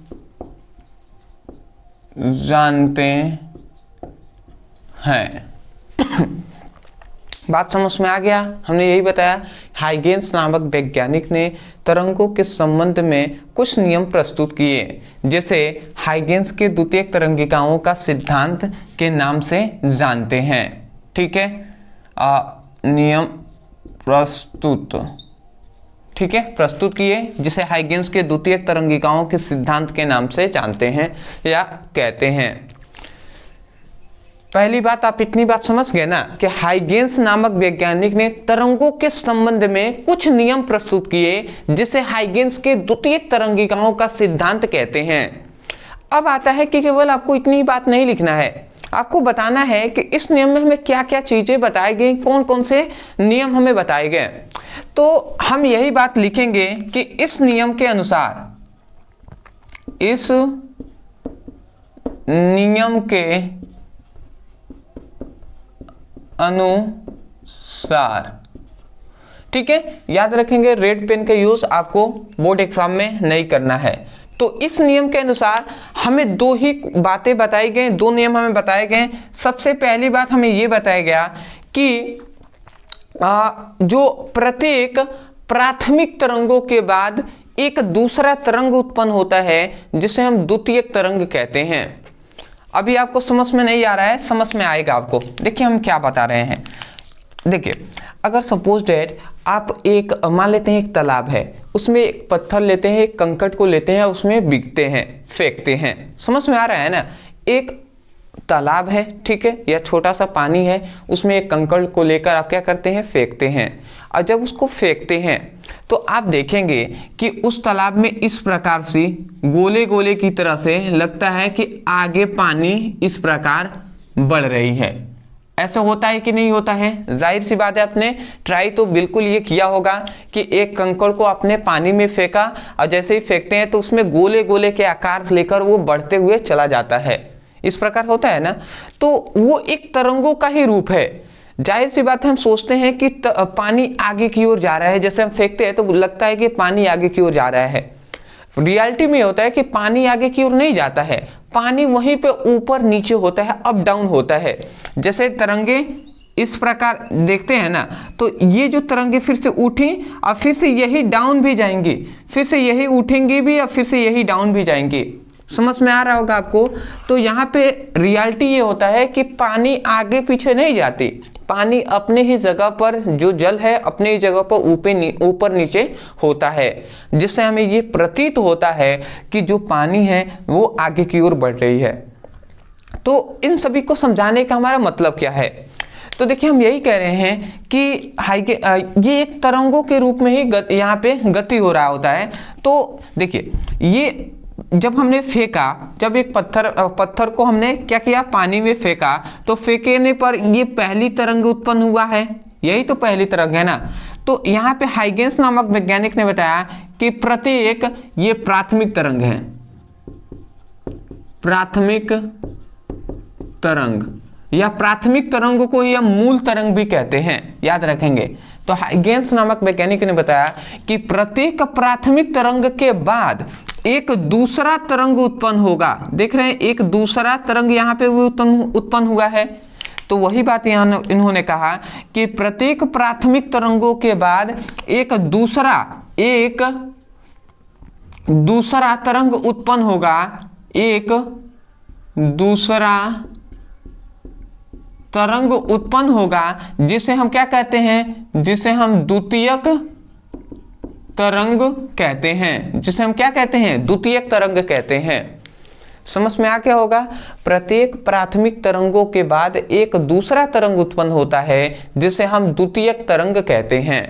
जानते हैं। बात समझ में आ गया? हमने यही बताया, हाइगेंस नामक वैज्ञानिक ने तरंगों के संबंध में कुछ नियम प्रस्तुत किए, जैसे हाइगेंस के द्वितीयक तरंगिकाओं का सिद्धांत के नाम से जानते हैं। ठीक है, नियम प्रस्तुत, ठीक है, प्रस्तुत किए, जिसे हाइगेंस के द्वितीयक तरंगिकाओं के सिद्धांत के नाम से जानते हैं या कहते हैं। पहली बात, आप इतनी बात समझ गए ना कि हाइगेंस नामक वैज्ञानिक ने तरंगों के संबंध में कुछ नियम प्रस्तुत किए, जिसे हाइगेंस के द्वितीयक तरंगिकाओं का सिद्धांत कहते हैं। अब आता है कि केवल आपको इतनी बात नहीं लिखना है, आपको बताना है कि इस नियम में हमें क्या क्या चीजें बताई गई, कौन कौन से नियम हमें बताए गए। तो हम यही बात लिखेंगे कि इस नियम के अनुसार, इस नियम के अनुसार, ठीक है, याद रखेंगे रेड पेन का यूज आपको बोर्ड एग्जाम में नहीं करना है। तो इस नियम के अनुसार हमें दो ही बातें बताई गई, दो नियम हमें बताए गए। सबसे पहली बात हमें यह बताया गया कि जो प्रत्येक प्राथमिक तरंगों के बाद एक दूसरा तरंग उत्पन्न होता है, जिसे हम द्वितीयक तरंग कहते हैं। अभी आपको समझ में नहीं आ रहा है, समझ में आएगा आपको। देखिए हम क्या बता रहे हैं। देखिए, अगर सपोज डेट आप एक मान लेते हैं एक तालाब है, उसमें एक पत्थर लेते हैं, एक कंकड़ को लेते हैं, उसमें बिकते हैं, फेंकते हैं। समझ में आ रहा है ना? एक तालाब है, ठीक है, या छोटा सा पानी है, उसमें एक कंकड़ को लेकर आप क्या करते हैं, फेंकते हैं। और जब उसको फेंकते हैं तो आप देखेंगे कि उस तालाब में इस प्रकार से गोले गोले की तरह से लगता है कि आगे पानी इस प्रकार बढ़ रही है। ऐसा होता है कि नहीं होता है? जाहिर सी बात है, आपने ट्राई तो बिल्कुल ये किया होगा कि एक कंकड़ को आपने पानी में फेंका और जैसे ही फेंकते हैं तो उसमें गोले गोले के आकार लेकर वो बढ़ते हुए चला जाता है। इस प्रकार होता है ना? तो वो एक तरंगों का ही रूप है। जाहिर सी बात है, हम सोचते हैं कि पानी आगे की ओर जा रहा है, जैसे हम फेंकते हैं तो लगता है कि पानी आगे की ओर जा रहा है। रियलिटी में होता है कि पानी आगे की ओर नहीं जाता है, पानी वहीं पे ऊपर नीचे होता है, अप डाउन होता है। जैसे तरंगे इस प्रकार देखते हैं ना, तो ये जो तरंगे फिर से उठी और फिर से यही डाउन भी जाएंगी, फिर से यही उठेंगी भी और फिर से यही डाउन भी जाएंगी। समझ में आ रहा होगा आपको? तो यहाँ पे रियलिटी ये होता है कि पानी आगे पीछे नहीं जाती, पानी अपने ही जगह पर, जो जल है अपने ही जगह पर ऊपर नीचे होता है, जिससे हमें ये प्रतीत होता है कि जो पानी है वो आगे की ओर बढ़ रही है। तो इन सभी को समझाने का हमारा मतलब क्या है? तो देखिए हम यही कह रहे हैं कि ये एक तरंगों के रूप में ही यहाँ पे गति हो रहा होता है। तो देखिए, ये जब हमने फेंका, जब एक पत्थर को हमने क्या किया, पानी में फेंका, तो फेंकने पर ये पहली तरंग उत्पन्न हुआ है, यही तो पहली तरंग है ना। तो यहाँ पे हाइगेंस नामक वैज्ञानिक ने बताया कि प्रत्येक ये प्राथमिक तरंग है, प्राथमिक तरंग, या प्राथमिक तरंग को या मूल तरंग भी कहते हैं, याद रखेंगे। तो हाइगेंस नामक वैज्ञानिक ने बताया कि प्रत्येक प्राथमिक तरंग के बाद एक दूसरा तरंग उत्पन्न होगा। देख रहे हैं, एक दूसरा तरंग यहाँ पे उत्पन्न हुआ है। तो वही बात यहाँ इन्होंने कहा कि प्रत्येक प्राथमिक तरंगों के बाद एक दूसरा तरंग उत्पन्न होगा, एक दूसरा तरंग उत्पन्न होगा, जिसे हम क्या कहते हैं, जिसे हम द्वितीयक तरंग कहते हैं, जिसे हम क्या कहते हैं, द्वितीयक तरंग कहते हैं। समझ में आ क्या होगा? प्रत्येक प्राथमिक तरंगों के बाद एक दूसरा तरंग उत्पन्न होता है, जिसे हम द्वितीयक तरंग कहते हैं।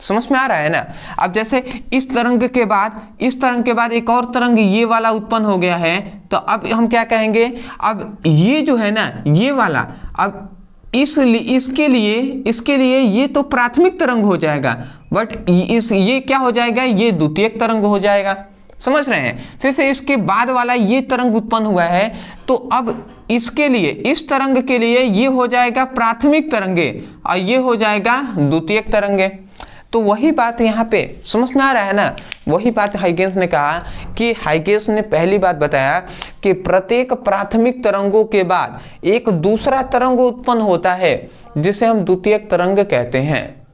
समझ में आ रहा है ना? अब जैसे इस तरंग के बाद एक और तरंग ये वाला उत्पन्न हो गया है, तो अब हम क्या कहेंगे, अब ये जो है ना, ये वाला, अब इसके लिए ये तो प्राथमिक तरंग हो जाएगा, बट ये क्या हो जाएगा, ये द्वितीयक तरंग हो जाएगा। समझ रहे हैं? फिर से इसके बाद वाला ये तरंग उत्पन्न हुआ है, तो अब इसके लिए, इस तरंग के लिए ये हो जाएगा प्राथमिक तरंगे और ये हो जाएगा द्वितीयक तरंगे। तो वही बात यहाँ पे समझ में आ रहा है ना, वही बात हाइगेंस ने कहा कि हाइगेंस ने पहली बात बताया कि प्रत्येक प्राथमिक तरंगों के बाद एक दूसरा तरंग उत्पन्न होता है जिसे हम द्वितीयक तरंग कहते हैं।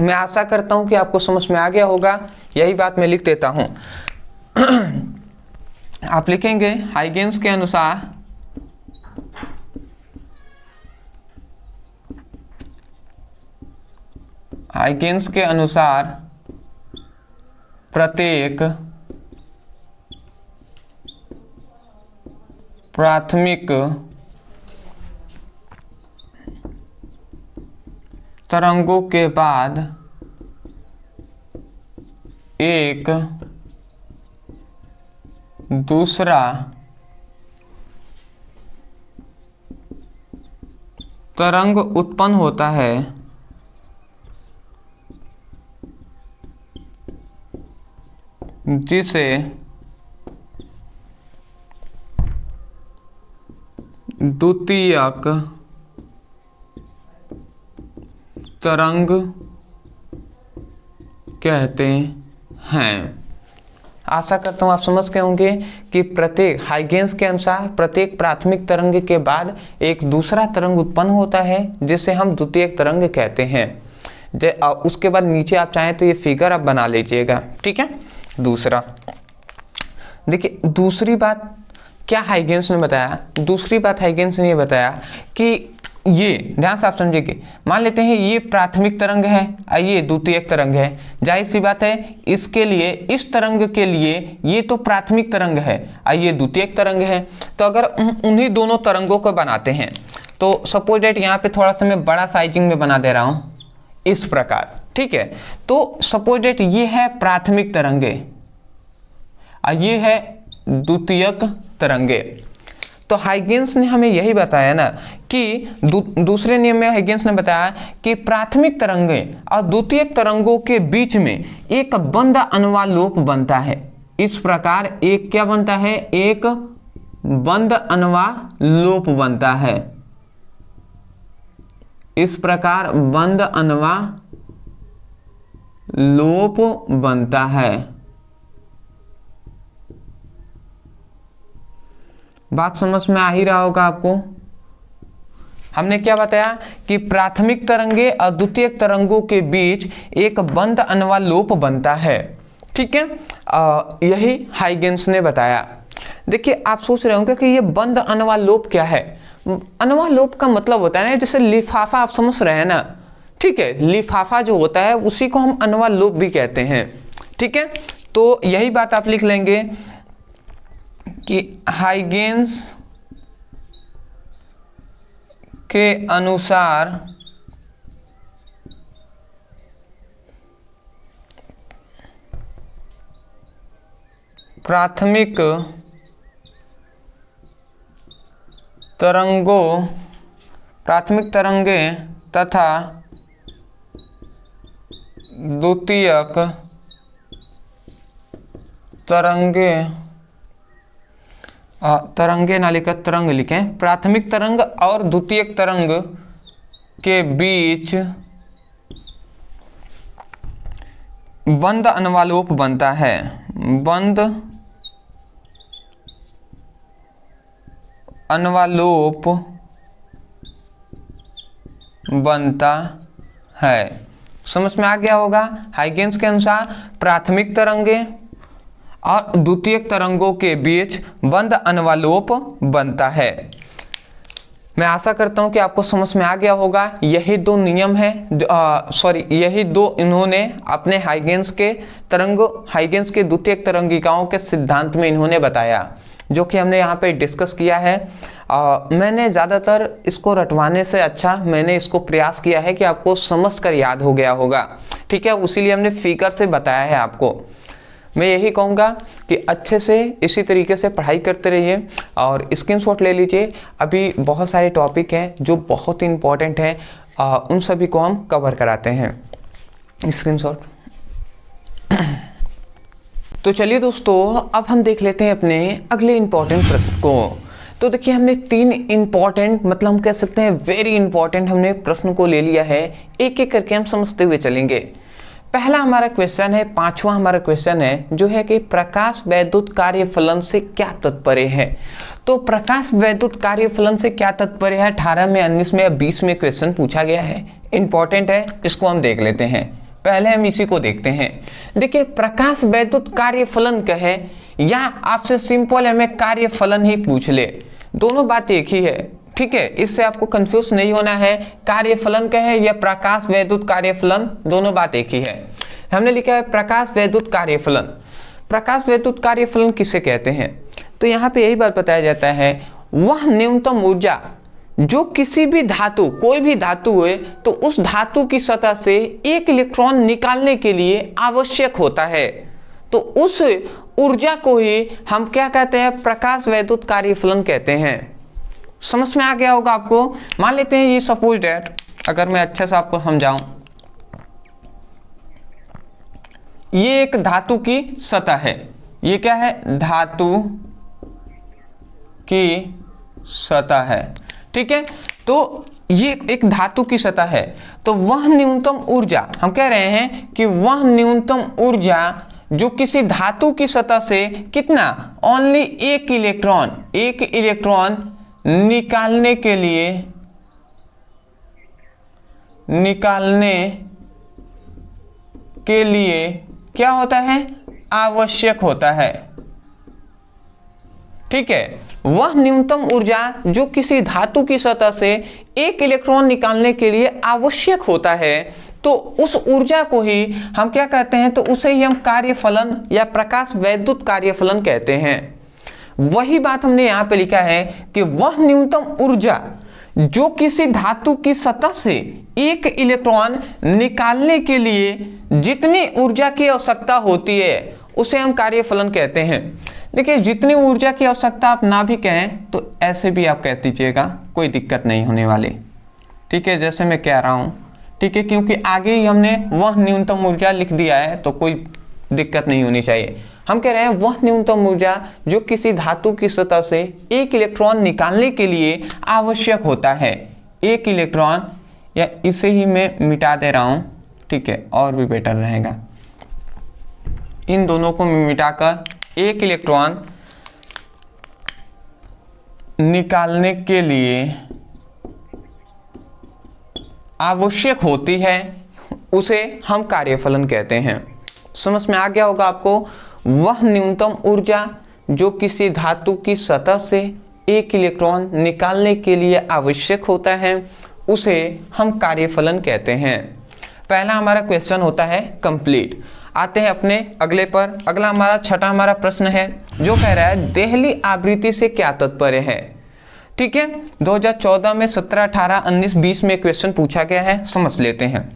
मैं आशा करता हूं कि आपको समझ में आ गया होगा, यही बात मैं लिख देता हूं। आप लिखेंगे हाइगेंस के अनुसार प्रत्येक प्राथमिक तरंगों के बाद एक दूसरा तरंग उत्पन्न होता है जिसे द्वितीयक तरंग कहते हैं। आशा करता हूँ आप समझ गए होंगे कि प्रत्येक हाइगेंस के अनुसार प्रत्येक प्राथमिक तरंग के बाद एक दूसरा तरंग उत्पन्न होता है जिसे हम द्वितीयक तरंग कहते हैं। उसके बाद नीचे आप चाहें तो ये फिगर आप बना लीजिएगा, ठीक है। दूसरा देखिए, दूसरी बात क्या हाइगेंस ने बताया, दूसरी बात हाइगेंस ने ये बताया कि ये ध्यान से आप समझिए, मान लेते हैं ये प्राथमिक तरंग है और ये द्वितीयक तरंग है। जाहिर सी बात है इसके लिए, इस तरंग के लिए ये तो प्राथमिक तरंग है और ये द्वितीयक तरंग है। तो अगर उन्हीं दोनों तरंगों को बनाते हैं तो सपोज डेट यहाँ पे थोड़ा सा मैं बड़ा साइजिंग में बना दे रहा हूँ इस प्रकार, ठीक है। तो सपोज डेट ये है प्राथमिक तरंगे और ये है द्वितीयक तरंगे। तो हाइगेंस ने हमें यही बताया ना कि दूसरे नियम में हाइगेंस ने बताया कि प्राथमिक तरंगे और द्वितीयक तरंगों के बीच में एक बंद अनवालोप बनता है। इस प्रकार एक क्या बनता है, एक बंद अनवालोप बनता है। इस प्रकार बंद अनवालोप बनता है। बात समझ में आ ही रहा होगा आपको। हमने क्या बताया कि प्राथमिक तरंगे और द्वितीयक तरंगों के बीच एक बंद अनवालोप बनता है, ठीक है। यही हाइगेंस ने बताया। देखिए, आप सोच रहे होंगे कि ये बंद अनवालोप क्या है। अनवालोप का मतलब होता है ना, जैसे लिफाफा, आप समझ रहे हैं ना, ठीक है। लिफाफा जो होता है उसी को हम अनवालोप भी कहते हैं, ठीक है। तो यही बात आप लिख लेंगे कि हाइगेंस के अनुसार प्राथमिक तरंगे तथा द्वितीयक तरंगे ना लिखकर तरंग लिखें, प्राथमिक तरंग और द्वितीयक तरंग के बीच बंद अनवालोप बनता है। बंद अनवालोप बनता है। समझ में आ गया होगा। हाइगेंस के अनुसार प्राथमिक तरंगे और द्वितीयक तरंगों के बीच बंद अनवालोप बनता है। मैं आशा करता हूं कि आपको समझ में आ गया होगा। यही दो नियम है, यही दो इन्होंने अपने हाइगेंस के द्वितीयक तरंगिकाओं के सिद्धांत में इन्होंने बताया, जो कि हमने यहाँ पे डिस्कस किया है। मैंने ज़्यादातर इसको रटवाने से अच्छा मैंने इसको प्रयास किया है कि आपको समझ कर याद हो गया होगा, ठीक है। इसीलिए हमने फिगर से बताया है आपको। मैं यही कहूँगा कि अच्छे से इसी तरीके से पढ़ाई करते रहिए और स्क्रीनशॉट ले लीजिए। अभी बहुत सारे टॉपिक हैं जो बहुत ही इम्पोर्टेंट हैं, उन सभी को हम कवर कराते हैं। स्क्रीनशॉट। तो चलिए दोस्तों, अब हम देख लेते हैं अपने अगले इम्पोर्टेंट प्रश्न को। तो देखिए हमने 3 इंपॉर्टेंट, मतलब हम कह सकते हैं वेरी इंपॉर्टेंट हमने प्रश्न को ले लिया है, एक एक करके हम समझते हुए चलेंगे। पहला हमारा क्वेश्चन है, 5वां हमारा क्वेश्चन है जो है कि प्रकाश वैद्युत कार्यफलन से क्या तात्पर्य है। तो प्रकाश वैद्युत कार्यफलन से क्या तात्पर्य है, 18 में, 19 में या 20 में क्वेश्चन पूछा गया है, इंपॉर्टेंट है, इसको हम देख लेते हैं। पहले हम इसी को देखते हैं। देखिए प्रकाश वैद्युत कार्यफलन क्या है, या आपसे सिंपल हमें कार्यफलन ही पूछ ले, दोनों बात एक ही है, ठीक है, इससे आपको कंफ्यूज नहीं होना है। कार्यफलन क्या है या प्रकाश वैद्युत कार्यफलन, दोनों बात एक ही है। हमने लिखा है प्रकाश वैद्युत कार्यफलन। प्रकाश वैद्युत कार्यफलन किसे कहते हैं, तो यहाँ पे यही बात बताया जाता है, वह न्यूनतम ऊर्जा जो किसी भी धातु, कोई भी धातु है तो उस धातु की सतह से एक इलेक्ट्रॉन निकालने के लिए आवश्यक होता है, तो उस ऊर्जा को ही हम क्या कहते हैं, प्रकाश वैद्युत कार्यफलन कहते हैं। समझ में आ गया होगा आपको। मान लेते हैं ये सपोज डैट, अगर मैं अच्छे से आपको समझाऊं, ये एक धातु की सतह है, ये क्या है, धातु की सतह है, ठीक है। तो ये एक धातु की सतह है, तो वह न्यूनतम ऊर्जा, हम कह रहे हैं कि वह न्यूनतम ऊर्जा जो किसी धातु की सतह से कितना, ओनली एक इलेक्ट्रॉन निकालने के लिए क्या होता है, आवश्यक होता है, ठीक है। वह न्यूनतम ऊर्जा जो किसी धातु की सतह से एक इलेक्ट्रॉन निकालने के लिए आवश्यक होता है, तो उस ऊर्जा को ही हम क्या कहते हैं, तो उसे ही हम कार्यफलन या प्रकाश वैद्युत कार्यफलन कहते हैं। वही बात हमने यहां पे लिखा है कि वह न्यूनतम ऊर्जा जो किसी धातु की सतह से एक इलेक्ट्रॉन निकालने के लिए जितनी ऊर्जा की आवश्यकता होती है उसे हम कार्यफलन कहते हैं। देखिए जितनी ऊर्जा की आवश्यकता आप ना भी कहें तो ऐसे भी आप कह दीजिएगा, कोई दिक्कत नहीं होने वाली, ठीक है, जैसे मैं कह रहा हूं, ठीक है, क्योंकि आगे ही हमने वह न्यूनतम ऊर्जा लिख दिया है तो कोई दिक्कत नहीं होनी चाहिए। हम कह रहे हैं वह न्यूनतम ऊर्जा जो किसी धातु की सतह से एक इलेक्ट्रॉन निकालने के लिए आवश्यक होता है, एक इलेक्ट्रॉन, या इसे ही मैं मिटा दे रहा हूं, ठीक है, और भी बेटर रहेगा, इन दोनों को मिटाकर एक इलेक्ट्रॉन निकालने के लिए आवश्यक होती है, उसे हम कार्यफलन कहते हैं। समझ में आ गया होगा आपको। वह न्यूनतम ऊर्जा जो किसी धातु की सतह से एक इलेक्ट्रॉन निकालने के लिए आवश्यक होता है उसे हम कार्यफलन कहते हैं। पहला हमारा क्वेश्चन होता है कंप्लीट। आते हैं अपने अगले पर। अगला हमारा छठा हमारा प्रश्न है जो कह रहा है देहली आवृत्ति से क्या तात्पर्य है। ठीक है, 2014 में 17, 18, 19, 20 में क्वेश्चन पूछा गया है, समझ लेते हैं।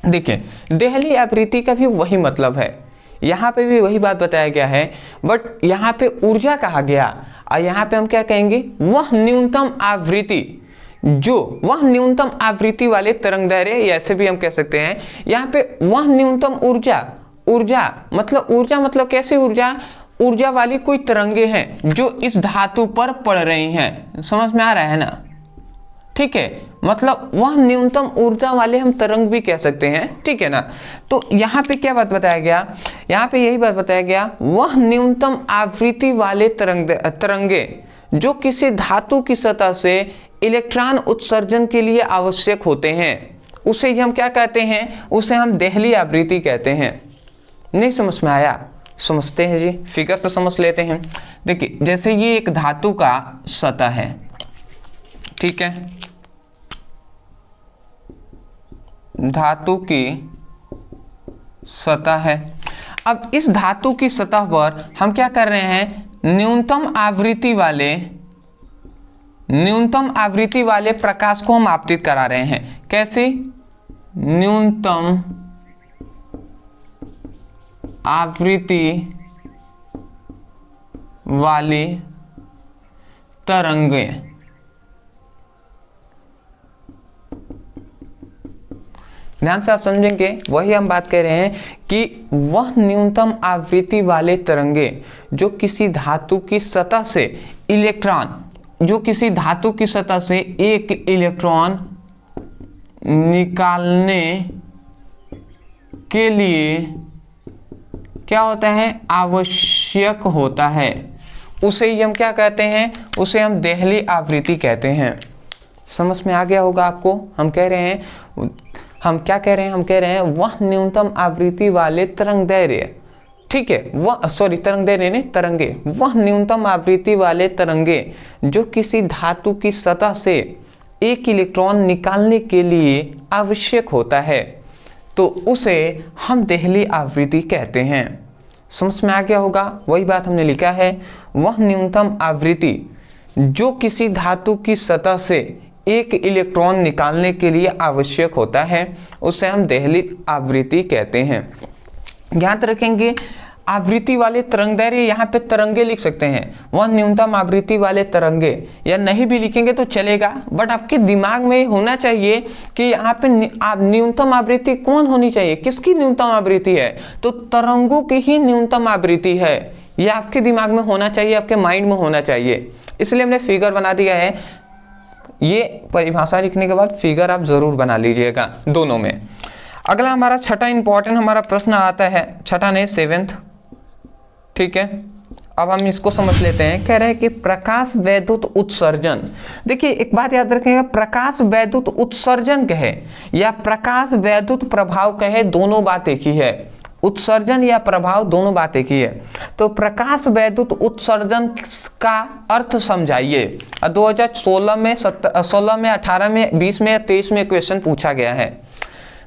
देखिए देहली आवृत्ति का भी वही मतलब है, यहाँ पे भी वही बात बताया गया है, बट यहाँ पे ऊर्जा कहा गया और यहाँ पे हम क्या कहेंगे, वह न्यूनतम आवृत्ति, जो वह न्यूनतम आवृत्ति वाले तरंग दैर्घ्य, ऐसे भी हम कह सकते हैं। यहाँ पे वह न्यूनतम ऊर्जा, ऊर्जा मतलब कैसी ऊर्जा, ऊर्जा वाली कोई तरंगे हैं जो इस धातु पर पड़ रही हैं। समझ में आ रहा है ना, ठीक है, मतलब वह न्यूनतम ऊर्जा वाले हम तरंग भी कह सकते हैं, ठीक है ना। तो यहाँ पे क्या बात बताया गया, यहाँ पे यही बात बताया गया, वह न्यूनतम आवृत्ति वाले तरंगे जो किसी धातु की सतह से इलेक्ट्रॉन उत्सर्जन के लिए आवश्यक होते हैं, उसे हम क्या कहते हैं, उसे हम देहली आवृत्ति कहते हैं। नहीं समझ में आया, समझते हैं जी, फिगर से समझ लेते हैं। देखिए जैसे ये एक धातु का सतह है, ठीक है, धातु की सतह है। अब इस धातु की सतह पर हम क्या कर रहे हैं, न्यूनतम आवृत्ति वाले प्रकाश को हम आपतित करा रहे हैं। कैसे, न्यूनतम आवृत्ति वाली तरंगे, ध्यान से आप समझेंगे, वही हम बात कर रहे हैं कि वह न्यूनतम आवृत्ति वाले तरंगे जो किसी धातु की सतह से इलेक्ट्रॉन, जो किसी धातु की सतह से एक इलेक्ट्रॉन निकालने के लिए क्या होता है, आवश्यक होता है, उसे ही हम क्या कहते हैं, उसे हम देहली आवृत्ति कहते हैं। समझ में आ गया होगा आपको। हम क्या कह रहे हैं वह न्यूनतम आवृत्ति वाले तरंग दैर्ध्य, ठीक है, वह तरंग दैर्ध्य नहीं, तरंगे, वह न्यूनतम आवृत्ति वाले तरंगे जो किसी धातु की सतह से एक इलेक्ट्रॉन निकालने के लिए आवश्यक होता है, तो उसे हम देहली आवृत्ति कहते हैं। समझ में आ गया होगा। वही बात हमने लिखा है, वह न्यूनतम आवृत्ति जो किसी धातु की सतह से एक इलेक्ट्रॉन निकालने के लिए आवश्यक होता है, उसे हम देहली आवृत्ति कहते हैं। याद रखेंगे आवृत्ति वाले तरंगदैर्घ्य, यहाँ पे तरंगे लिख सकते हैं, वह न्यूनतम आवृत्ति वाले तरंगे, या नहीं भी लिखेंगे तो चलेगा, बट आपके दिमाग में होना चाहिए कि यहाँ पे न्यूनतम आवृत्ति कौन होनी चाहिए, किसकी न्यूनतम आवृत्ति है, तो तरंगों की ही न्यूनतम आवृत्ति है। यह आपके दिमाग में होना चाहिए, आपके माइंड में होना चाहिए। इसलिए हमने फिगर बना दिया है। ये परिभाषा लिखने के बाद फिगर आप जरूर बना लीजिएगा दोनों में। अगला हमारा छठा इंपॉर्टेंट हमारा प्रश्न आता है, छठा नहीं 7th, ठीक है। अब हम इसको समझ लेते हैं। कह रहे हैं कि प्रकाश वैद्युत उत्सर्जन। देखिए एक बात याद रखिएगा, प्रकाश वैद्युत उत्सर्जन कहे या प्रकाश वैद्युत प्रभाव कहे, दोनों बात एक ही है। उत्सर्जन या प्रभाव दोनों बात एक ही है। तो प्रकाश वैद्युत उत्सर्जन का अर्थ समझाइए। 2016 में 16 में 18 में 20 में 23 में क्वेश्चन पूछा गया है।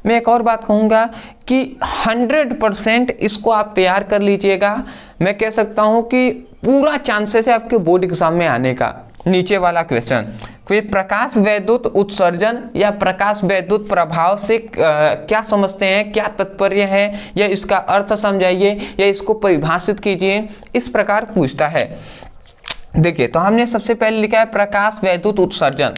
मैं एक और बात कहूँगा कि 100% इसको आप तैयार कर लीजिएगा। मैं कह सकता हूँ कि पूरा चांसेस है आपके बोर्ड एग्जाम में आने का। नीचे वाला क्वेश्चन, कोई प्रकाश वैद्युत उत्सर्जन या प्रकाश वैद्युत प्रभाव से क्या समझते हैं, क्या तात्पर्य है, या इसका अर्थ समझाइए या इसको परिभाषित कीजिए, इस प्रकार पूछता है। देखिए तो हमने सबसे पहले लिखा है प्रकाश वैद्युत उत्सर्जन।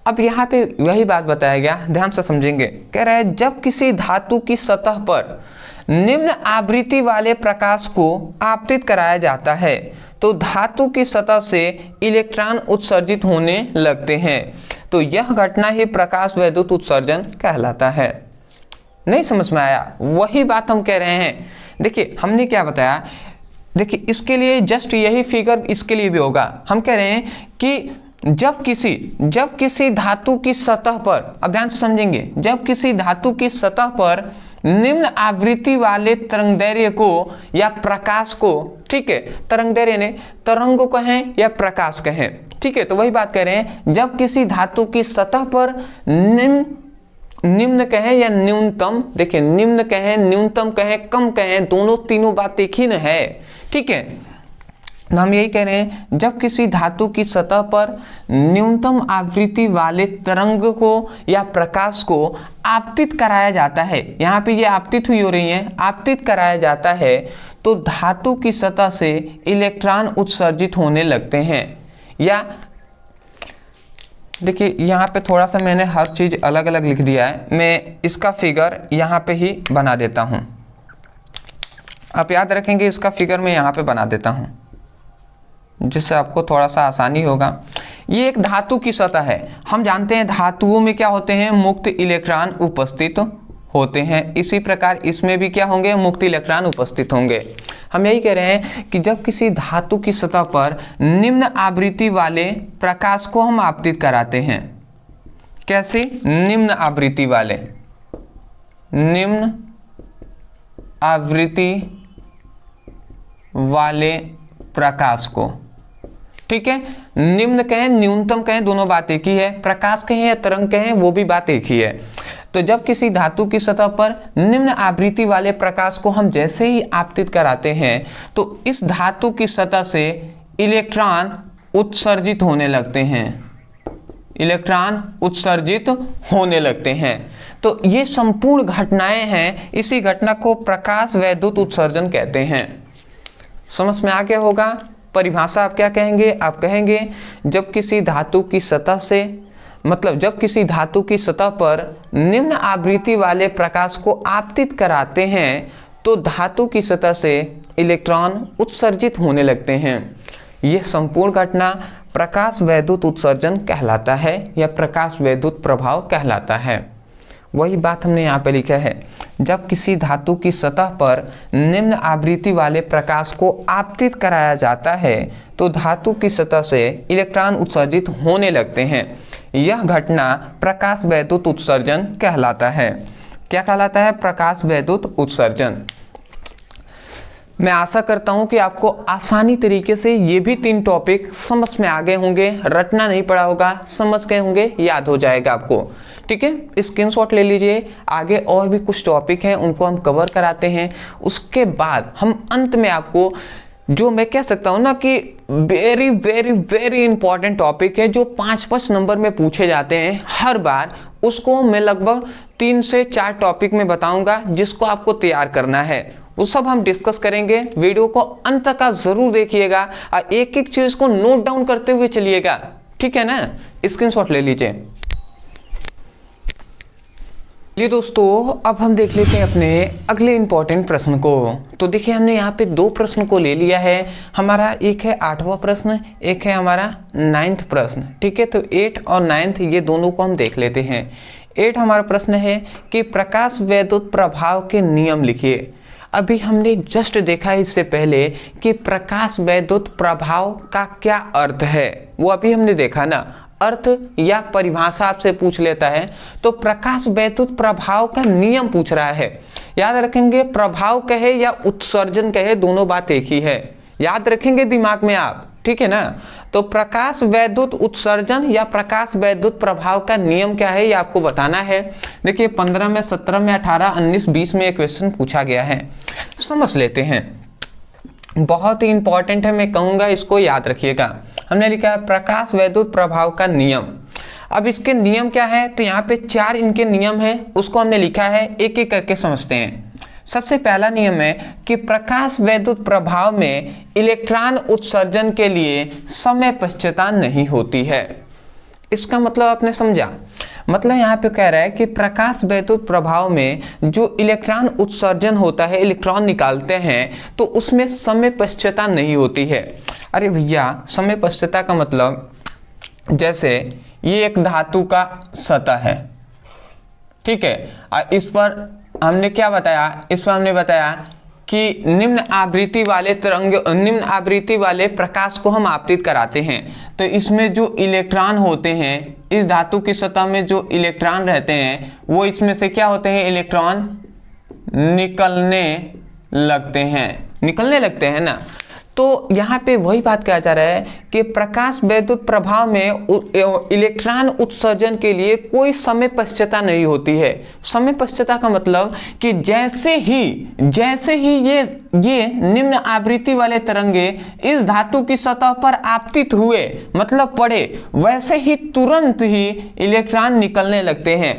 अब यहाँ पे वही बात बताया गया, ध्यान से समझेंगे। कह रहा है जब किसी धातु की सतह पर निम्न आवृत्ति वाले प्रकाश को आपतित कराया जाता है तो धातु की सतह से इलेक्ट्रॉन उत्सर्जित होने लगते हैं, तो यह घटना ही प्रकाश वैद्युत उत्सर्जन कहलाता है। नहीं समझ में आया? वही बात हम कह रहे हैं। देखिए हमने क्या बताया, देखिए इसके लिए जस्ट यही फिगर इसके लिए भी होगा। हम कह रहे हैं कि जब किसी धातु की सतह पर, अब ध्यान से समझेंगे, जब किसी धातु की सतह पर निम्न आवृत्ति वाले तरंगदैर्घ्य को या प्रकाश को, ठीक है, तरंगदैर्घ्य ने तरंग को कहें या प्रकाश कहें, ठीक है, तो वही बात कर रहे हैं। जब किसी धातु की सतह पर निम्न कहें या न्यूनतम, देखिए निम्न कहें, न्यूनतम कहें, कम कहें, दोनों तीनों बात एक ही न है, ठीक है। हम यही कह रहे हैं जब किसी धातु की सतह पर न्यूनतम आवृत्ति वाले तरंग को या प्रकाश को आपतित कराया जाता है, यहाँ पे ये आपतित हुई हो रही है, आपतित कराया जाता है, तो धातु की सतह से इलेक्ट्रॉन उत्सर्जित होने लगते हैं। या देखिए यहाँ पे थोड़ा सा मैंने हर चीज अलग अलग लिख दिया है, मैं इसका फिगर यहाँ पे ही बना देता हूँ। आप याद रखेंगे इसका फिगर मैं यहाँ पे बना देता हूँ जिससे आपको थोड़ा सा आसानी होगा। ये एक धातु की सतह है। हम जानते हैं धातुओं में क्या होते हैं, मुक्त इलेक्ट्रॉन उपस्थित होते हैं। इसी प्रकार इसमें भी क्या होंगे, मुक्त इलेक्ट्रॉन उपस्थित होंगे। हम यही कह रहे हैं कि जब किसी धातु की सतह पर निम्न आवृत्ति वाले प्रकाश को हम आपतित कराते हैं। कैसे? निम्न आवृत्ति वाले, निम्न आवृत्ति वाले प्रकाश को, ठीक है। निम्न कहें न्यूनतम कहें, दोनों बात एक ही है। प्रकाश कहें या तरंग कहें, वो भी बात एक ही है। तो जब किसी धातु की सतह पर निम्न आवृत्ति वाले प्रकाश को हम जैसे ही आपतित कराते हैं तो इस धातु की सतह से इलेक्ट्रॉन उत्सर्जित होने लगते हैं, इलेक्ट्रॉन उत्सर्जित होने लगते हैं। तो ये संपूर्ण घटनाएं हैं, इसी घटना को प्रकाश वैद्युत उत्सर्जन कहते हैं। समझ में आ गया होगा? परिभाषा आप क्या कहेंगे, आप कहेंगे जब किसी धातु की सतह से मतलब जब किसी धातु की सतह पर निम्न आवृत्ति वाले प्रकाश को आपतित कराते हैं तो धातु की सतह से इलेक्ट्रॉन उत्सर्जित होने लगते हैं। यह संपूर्ण घटना प्रकाश वैद्युत उत्सर्जन कहलाता है या प्रकाश वैद्युत प्रभाव कहलाता है। वही बात हमने यहाँ पे लिखा है, जब किसी धातु की सतह पर निम्न आवृत्ति वाले प्रकाश को आपतित कराया जाता है तो धातु की सतह से इलेक्ट्रॉन उत्सर्जित होने लगते हैं। यह घटना प्रकाश वैद्युत उत्सर्जन कहलाता है। क्या कहलाता है? प्रकाश वैद्युत उत्सर्जन। मैं आशा करता हूं कि आपको आसानी तरीके से ये भी 3 टॉपिक समझ में आ गए होंगे, रटना नहीं पड़ा होगा, समझ गए होंगे, याद हो जाएगा आपको। ठीक है, स्क्रीनशॉट ले लीजिए। आगे और भी कुछ टॉपिक हैं, उनको हम कवर कराते हैं। उसके बाद हम अंत में आपको जो मैं कह सकता हूं ना कि very very very important topic है जो 5-5 नंबर में पूछे जाते हैं हर बार, उसको मैं लगभग 3 से 4 टॉपिक में बताऊंगा जिसको आपको तैयार करना है। वो सब हम डिस्कस करेंगे। वीडियो को अंत तक आप जरूर देखिएगा और एक एक चीज को नोट डाउन करते हुए चलिएगा। ठीक है ना? स्क्रीनशॉट ले लीजिए। ये दोस्तों, अब हम देख लेते हैं अपने अगले इंपॉर्टेंट प्रश्न को। तो देखिए, हमने यहाँ पे 2 प्रश्न को ले लिया है। हमारा एक है 8वां प्रश्न, एक है हमारा 9th प्रश्न। ठीक है, तो 8 और 9th ये दोनों को हम देख लेते हैं। 8 हमारा प्रश्न है कि प्रकाश वैद्युत प्रभाव के नियम लिखिए। अभी हमने जस्ट देखा है इससे पहले कि प्रकाश वैद्युत प्रभाव का क्या अर्थ है, वो अभी हमने देखा ना। अर्थ या परिभाषा आपसे पूछ लेता है तो प्रकाश वैद्युत प्रभाव का नियम पूछ रहा है। याद रखेंगे, प्रभाव कहे या उत्सर्जन कहे, दोनों बात एक ही है। याद रखेंगे दिमाग में आप। ठीक है ना? तो प्रकाश वैद्युत उत्सर्जन या प्रकाश वैद्युत प्रभाव का नियम क्या है, ये आपको बताना है। देखिए, 15 में, 17 में, 18, 19, 20 में ये क्वेश्चन पूछा गया है। समझ लेते हैं, बहुत ही इंपॉर्टेंट है, मैं कहूंगा इसको याद रखिएगा। हमने लिखा है प्रकाश वैद्युत प्रभाव का नियम। अब इसके नियम क्या है, तो यहाँ पे 4 इनके नियम है, उसको हमने लिखा है, एक एक करके समझते हैं। सबसे पहला नियम है कि प्रकाश वैद्युत प्रभाव में इलेक्ट्रॉन उत्सर्जन के लिए समय पश्चता नहीं होती है। इसका मतलब आपने समझा? मतलब यहाँ पे कह रहा है कि प्रकाश वैद्युत प्रभाव में जो इलेक्ट्रॉन उत्सर्जन होता है, इलेक्ट्रॉन निकालते हैं, तो उसमें समय पश्चता नहीं होती है। अरे भैया, समय पश्चता का मतलब, जैसे ये एक धातु का सतह है, ठीक है, और इस पर हमने क्या बताया, इस पर हमने बताया कि निम्न आवृत्ति वाले तरंग, निम्न आवृत्ति वाले प्रकाश को हम आपतित कराते हैं। तो इसमें जो इलेक्ट्रॉन होते हैं, इस धातु की सतह में जो इलेक्ट्रॉन रहते हैं, वो इसमें से क्या होते हैं, इलेक्ट्रॉन निकलने लगते हैं ना। तो यहाँ पे वही बात कहा जा रहा है कि प्रकाश वैद्युत प्रभाव में इलेक्ट्रॉन उत्सर्जन के लिए कोई समय पश्चता नहीं होती है। समय पश्चता का मतलब कि जैसे ही ये निम्न आवृत्ति वाले तरंगे इस धातु की सतह पर आपतित हुए, मतलब पड़े, वैसे ही तुरंत ही इलेक्ट्रॉन निकलने लगते हैं।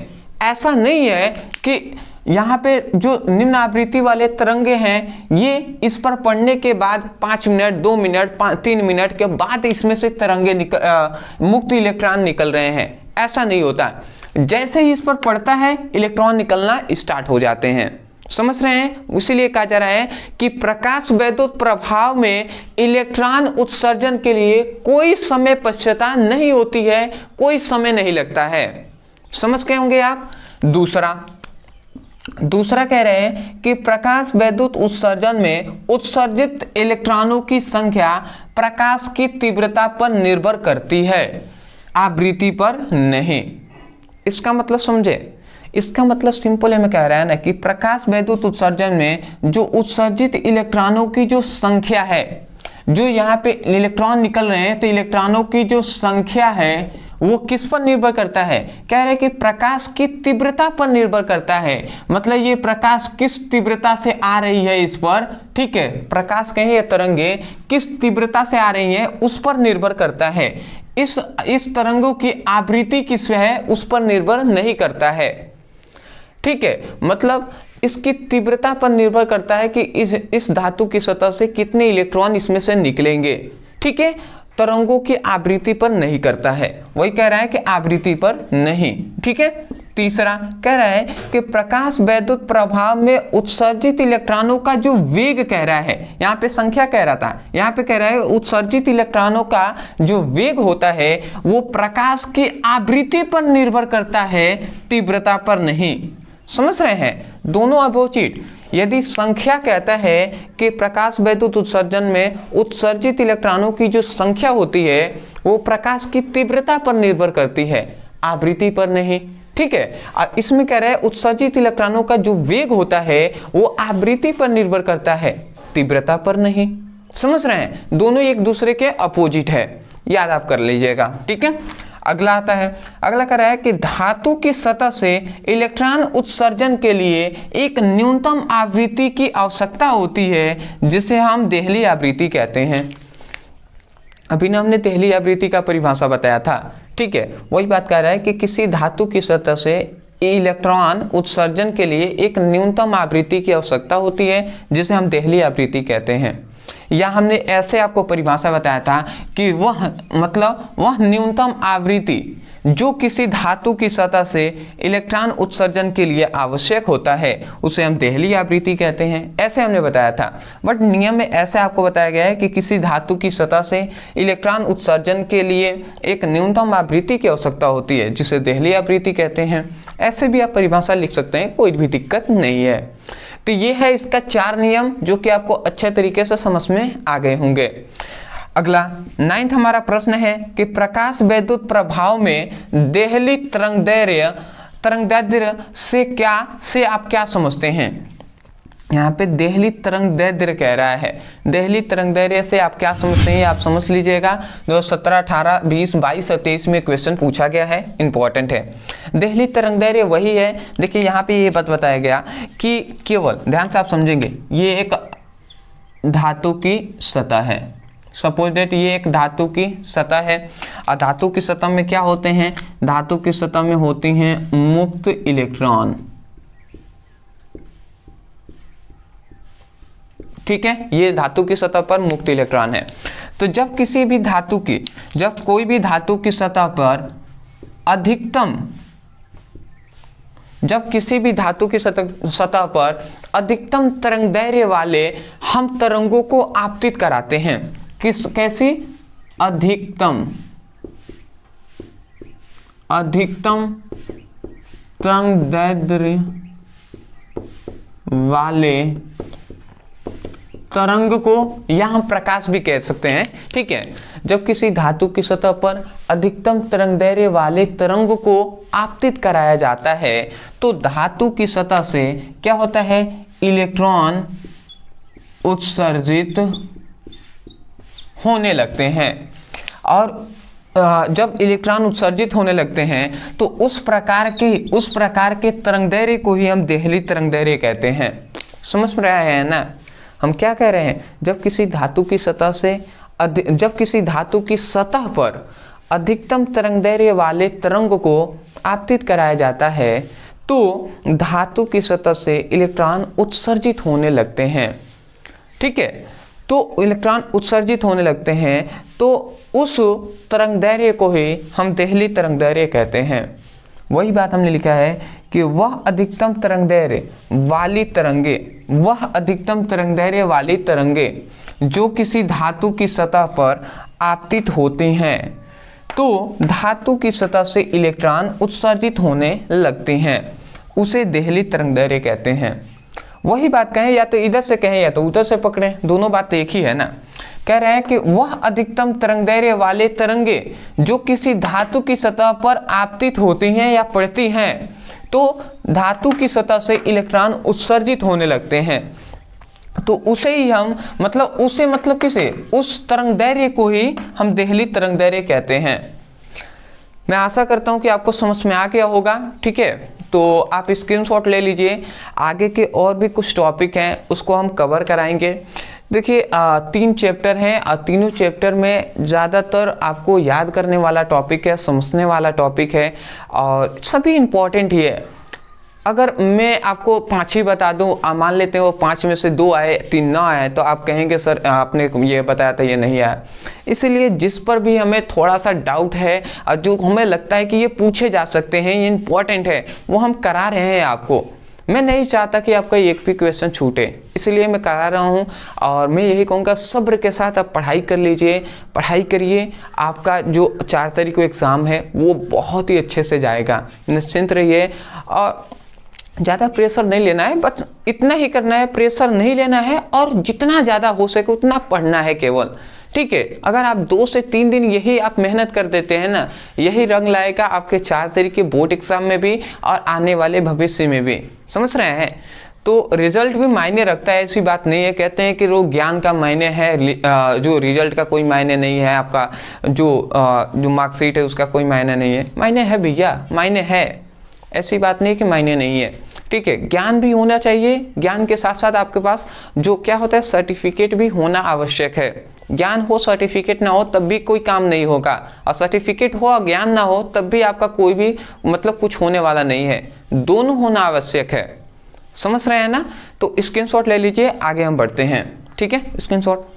ऐसा नहीं है कि यहाँ पे जो निम्न आवृत्ति वाले तरंगे हैं, ये इस पर पड़ने के बाद 5 मिनट, 2 मिनट, 3 मिनट के बाद इसमें से तरंगे मुक्त इलेक्ट्रॉन निकल रहे हैं, ऐसा नहीं होता। जैसे ही इस पर पड़ता है, इलेक्ट्रॉन निकलना स्टार्ट हो जाते हैं। समझ रहे हैं? इसीलिए कहा जा रहा है कि प्रकाश वैद्युत प्रभाव में इलेक्ट्रॉन उत्सर्जन के लिए कोई समय पश्चता नहीं होती है, कोई समय नहीं लगता है। समझ गए होंगे आप। दूसरा कह रहे हैं कि प्रकाश वैद्युत उत्सर्जन में उत्सर्जित इलेक्ट्रॉनों की संख्या प्रकाश की तीव्रता पर निर्भर करती है, आवृत्ति पर नहीं। इसका मतलब समझे? इसका मतलब सिंपल है, मैं कह रहा है ना कि प्रकाश वैद्युत उत्सर्जन में जो उत्सर्जित इलेक्ट्रॉनों की जो संख्या है, जो यहाँ पे इलेक्ट्रॉन निकल रहे हैं, तो इलेक्ट्रॉनों की जो संख्या है वो किस पर निर्भर करता है? कह रहे हैं कि प्रकाश की तीव्रता पर निर्भर करता है। मतलब ये प्रकाश किस तीव्रता से आ रही है इस पर, ठीक है, प्रकाश कहे तरंगे किस तीव्रता से आ रही हैं उस पर निर्भर करता है। इस तरंगों की आवृत्ति किस है उस पर निर्भर नहीं करता है। ठीक है, मतलब इसकी तीव्रता पर निर्भर करता है कि इस धातु की सतह से कितने इलेक्ट्रॉन इसमें से निकलेंगे। ठीक है, तरंगों की आवृत्ति पर नहीं करता है। वही कह रहा है कि आवृत्ति पर नहीं। ठीक है। तीसरा कह रहा है कि प्रकाश वैद्युत प्रभाव में उत्सर्जित इलेक्ट्रॉनों का जो वेग कह रहा है, यहाँ पे संख्या कह रहा था, यहाँ पे कह रहा है उत्सर्जित इलेक्ट्रॉनों का जो वेग होता है वो प्रकाश की आवृत्ति पर निर्भर करता है, तीव्रता पर नहीं। समझ रहे हैं, दोनों अपोजिट। यदि संख्या कहता है कि प्रकाश वैद्युत उत्सर्जन में उत्सर्जित इलेक्ट्रॉनों की जो संख्या होती है वो प्रकाश की तीव्रता पर निर्भर करती है, आवृत्ति पर नहीं। ठीक है। इसमें कह रहे हैं उत्सर्जित इलेक्ट्रॉनों का जो वेग होता है वो आवृत्ति पर निर्भर करता है, तीव्रता पर नहीं। समझ रहे हैं, दोनों एक दूसरे के अपोजिट है, याद आप कर लीजिएगा। ठीक है। अगला आता है, अगला कह रहा है कि धातु की सतह से इलेक्ट्रॉन उत्सर्जन के लिए एक न्यूनतम आवृत्ति की आवश्यकता होती है जिसे हम देहली आवृत्ति कहते हैं। अभी ना हमने देहली आवृत्ति का परिभाषा बताया था। ठीक है। वही बात कह रहा है कि किसी धातु की सतह से इलेक्ट्रॉन उत्सर्जन के लिए एक न्यूनतम आवृत्ति की आवश्यकता होती है जिसे हम देहली आवृत्ति कहते हैं। या हमने ऐसे आपको परिभाषा बताया था कि वह न्यूनतम आवृत्ति जो किसी धातु की सतह से इलेक्ट्रॉन उत्सर्जन के लिए आवश्यक होता है उसे हम देहली आवृत्ति कहते हैं, ऐसे हमने बताया था। बट नियम में ऐसे आपको बताया गया है कि किसी धातु की सतह से इलेक्ट्रॉन उत्सर्जन के लिए एक न्यूनतम आवृत्ति की आवश्यकता होती है जिसे देहली आवृत्ति कहते हैं। ऐसे भी आप परिभाषा लिख सकते हैं, कोई भी दिक्कत नहीं है। तो ये है इसका 4 नियम जो कि आपको अच्छे तरीके से समझ में आ गए होंगे। अगला 9th हमारा प्रश्न है कि प्रकाश वैद्युत प्रभाव में देहली तरंगदैर्घ्य से आप क्या समझते हैं। यहाँ पे देहली तरंगदैर्घ्य कह रहा है, देहली तरंगदैर्घ्य से आप क्या समझते हैं आप समझ लीजिएगा। 2017, 18, 20, 22 और 23 में क्वेश्चन पूछा गया है, इंपॉर्टेंट है। देहली तरंगदैर्घ्य वही है, देखिए यहाँ पे ये बात बताया गया कि केवल ध्यान से आप समझेंगे, ये एक धातु की सतह है। सपोज दैट ये एक धातु की सतह है और धातु की सतह में क्या होते हैं, धातु की सतह में होती हैं मुक्त इलेक्ट्रॉन। ठीक है, ये धातु की सतह पर मुक्त इलेक्ट्रॉन है। तो जब कोई भी धातु की सतह पर अधिकतम तरंगदैर्घ्य वाले हम तरंगों को आपतित कराते हैं। कैसी अधिकतम तरंगदैर्घ्य वाले तरंग को या हम प्रकाश भी कह सकते हैं। ठीक है, जब किसी धातु की सतह पर अधिकतम तरंगदैर्घ्य वाले तरंग को आपतित कराया जाता है तो धातु की सतह से क्या होता है, इलेक्ट्रॉन उत्सर्जित होने लगते हैं। और जब इलेक्ट्रॉन उत्सर्जित होने लगते हैं तो उस प्रकार के तरंगदैर्घ्य को ही हम देहली तरंगदैर्घ्य कहते हैं। समझ में रहा है ना, हम क्या कह रहे हैं, जब किसी धातु की सतह पर अधिकतम तरंगदैर्घ्य वाले तरंग को आपतित कराया जाता है तो धातु की सतह से इलेक्ट्रॉन उत्सर्जित होने लगते हैं। ठीक है, तो इलेक्ट्रॉन उत्सर्जित होने लगते हैं तो उस तरंगदैर्घ्य को ही हम देहली तरंगदैर्घ्य कहते हैं। वही बात हमने लिखा है कि वह अधिकतम तरंगदैर्घ्य वाली तरंगे जो किसी धातु की सतह पर आपतित होती हैं तो धातु की सतह से इलेक्ट्रॉन उत्सर्जित होने लगते हैं, उसे देहली तरंगदैर्घ्य कहते हैं। वही बात कहें या तो इधर से कहें या तो उधर से पकड़ें, दोनों बात एक ही है ना। कह रहे हैं कि वह अधिकतम तरंगदैर्घ्य वाले तरंगे जो किसी धातु की सतह पर आपतित होती हैं या पड़ती हैं तो धातु की सतह से इलेक्ट्रॉन उत्सर्जित होने लगते हैं, तो उसे ही हम उस तरंगदैर्घ्य को ही हम देहली तरंगदैर्घ्य कहते हैं। मैं आशा करता हूं कि आपको समझ में आ गया होगा। ठीक है, तो आप स्क्रीनशॉट ले लीजिए, आगे के और भी कुछ टॉपिक हैं उसको हम कवर कराएंगे। देखिए 3 चैप्टर हैं और तीनों चैप्टर में ज़्यादातर आपको याद करने वाला टॉपिक है, समझने वाला टॉपिक है और सभी इम्पॉर्टेंट ही है। अगर मैं आपको 5 ही बता दूं, मान लेते हैं वो 5 में से 2 आए 3 ना आए, तो आप कहेंगे सर आपने ये बताया था ये नहीं आया। इसलिए जिस पर भी हमें थोड़ा सा डाउट है और जो हमें लगता है कि ये पूछे जा सकते हैं, ये इंपॉर्टेंट है, वो हम करा रहे हैं आपको। मैं नहीं चाहता कि आपका एक भी क्वेश्चन छूटे, इसलिए मैं करा रहा हूँ। और मैं यही कहूँगा सब्र के साथ आप पढ़ाई कर लीजिए, पढ़ाई करिए। आपका जो 4 तारीख को एग्ज़ाम है वो बहुत ही अच्छे से जाएगा, निश्चिंत रहिए। और ज़्यादा प्रेशर नहीं लेना है, बट इतना ही करना है, प्रेशर नहीं लेना है और जितना ज़्यादा हो सके उतना पढ़ना है केवल, ठीक है। अगर आप 2 से 3 दिन यही आप मेहनत कर देते हैं ना, यही रंग लाएगा आपके 4 तारीख के बोर्ड एग्जाम में भी और आने वाले भविष्य में भी, समझ रहे हैं। तो रिजल्ट भी मायने रखता है, ऐसी बात नहीं है। कहते हैं कि वो ज्ञान का मायने है, जो रिजल्ट का कोई मायने नहीं है, आपका जो मार्कशीट है उसका कोई मायने नहीं है। मायने है भैया, मायने है, ऐसी बात नहीं कि मायने नहीं है, ठीक है। ज्ञान भी होना चाहिए, ज्ञान के साथ साथ आपके पास जो क्या होता है सर्टिफिकेट भी होना आवश्यक है। ज्ञान हो सर्टिफिकेट ना हो तब भी कोई काम नहीं होगा, और सर्टिफिकेट हो और ज्ञान ना हो तब भी आपका कोई भी मतलब कुछ होने वाला नहीं है। दोनों होना आवश्यक है, समझ रहे हैं ना। तो स्क्रीनशॉट ले लीजिए, आगे हम बढ़ते हैं, ठीक है। स्क्रीनशॉट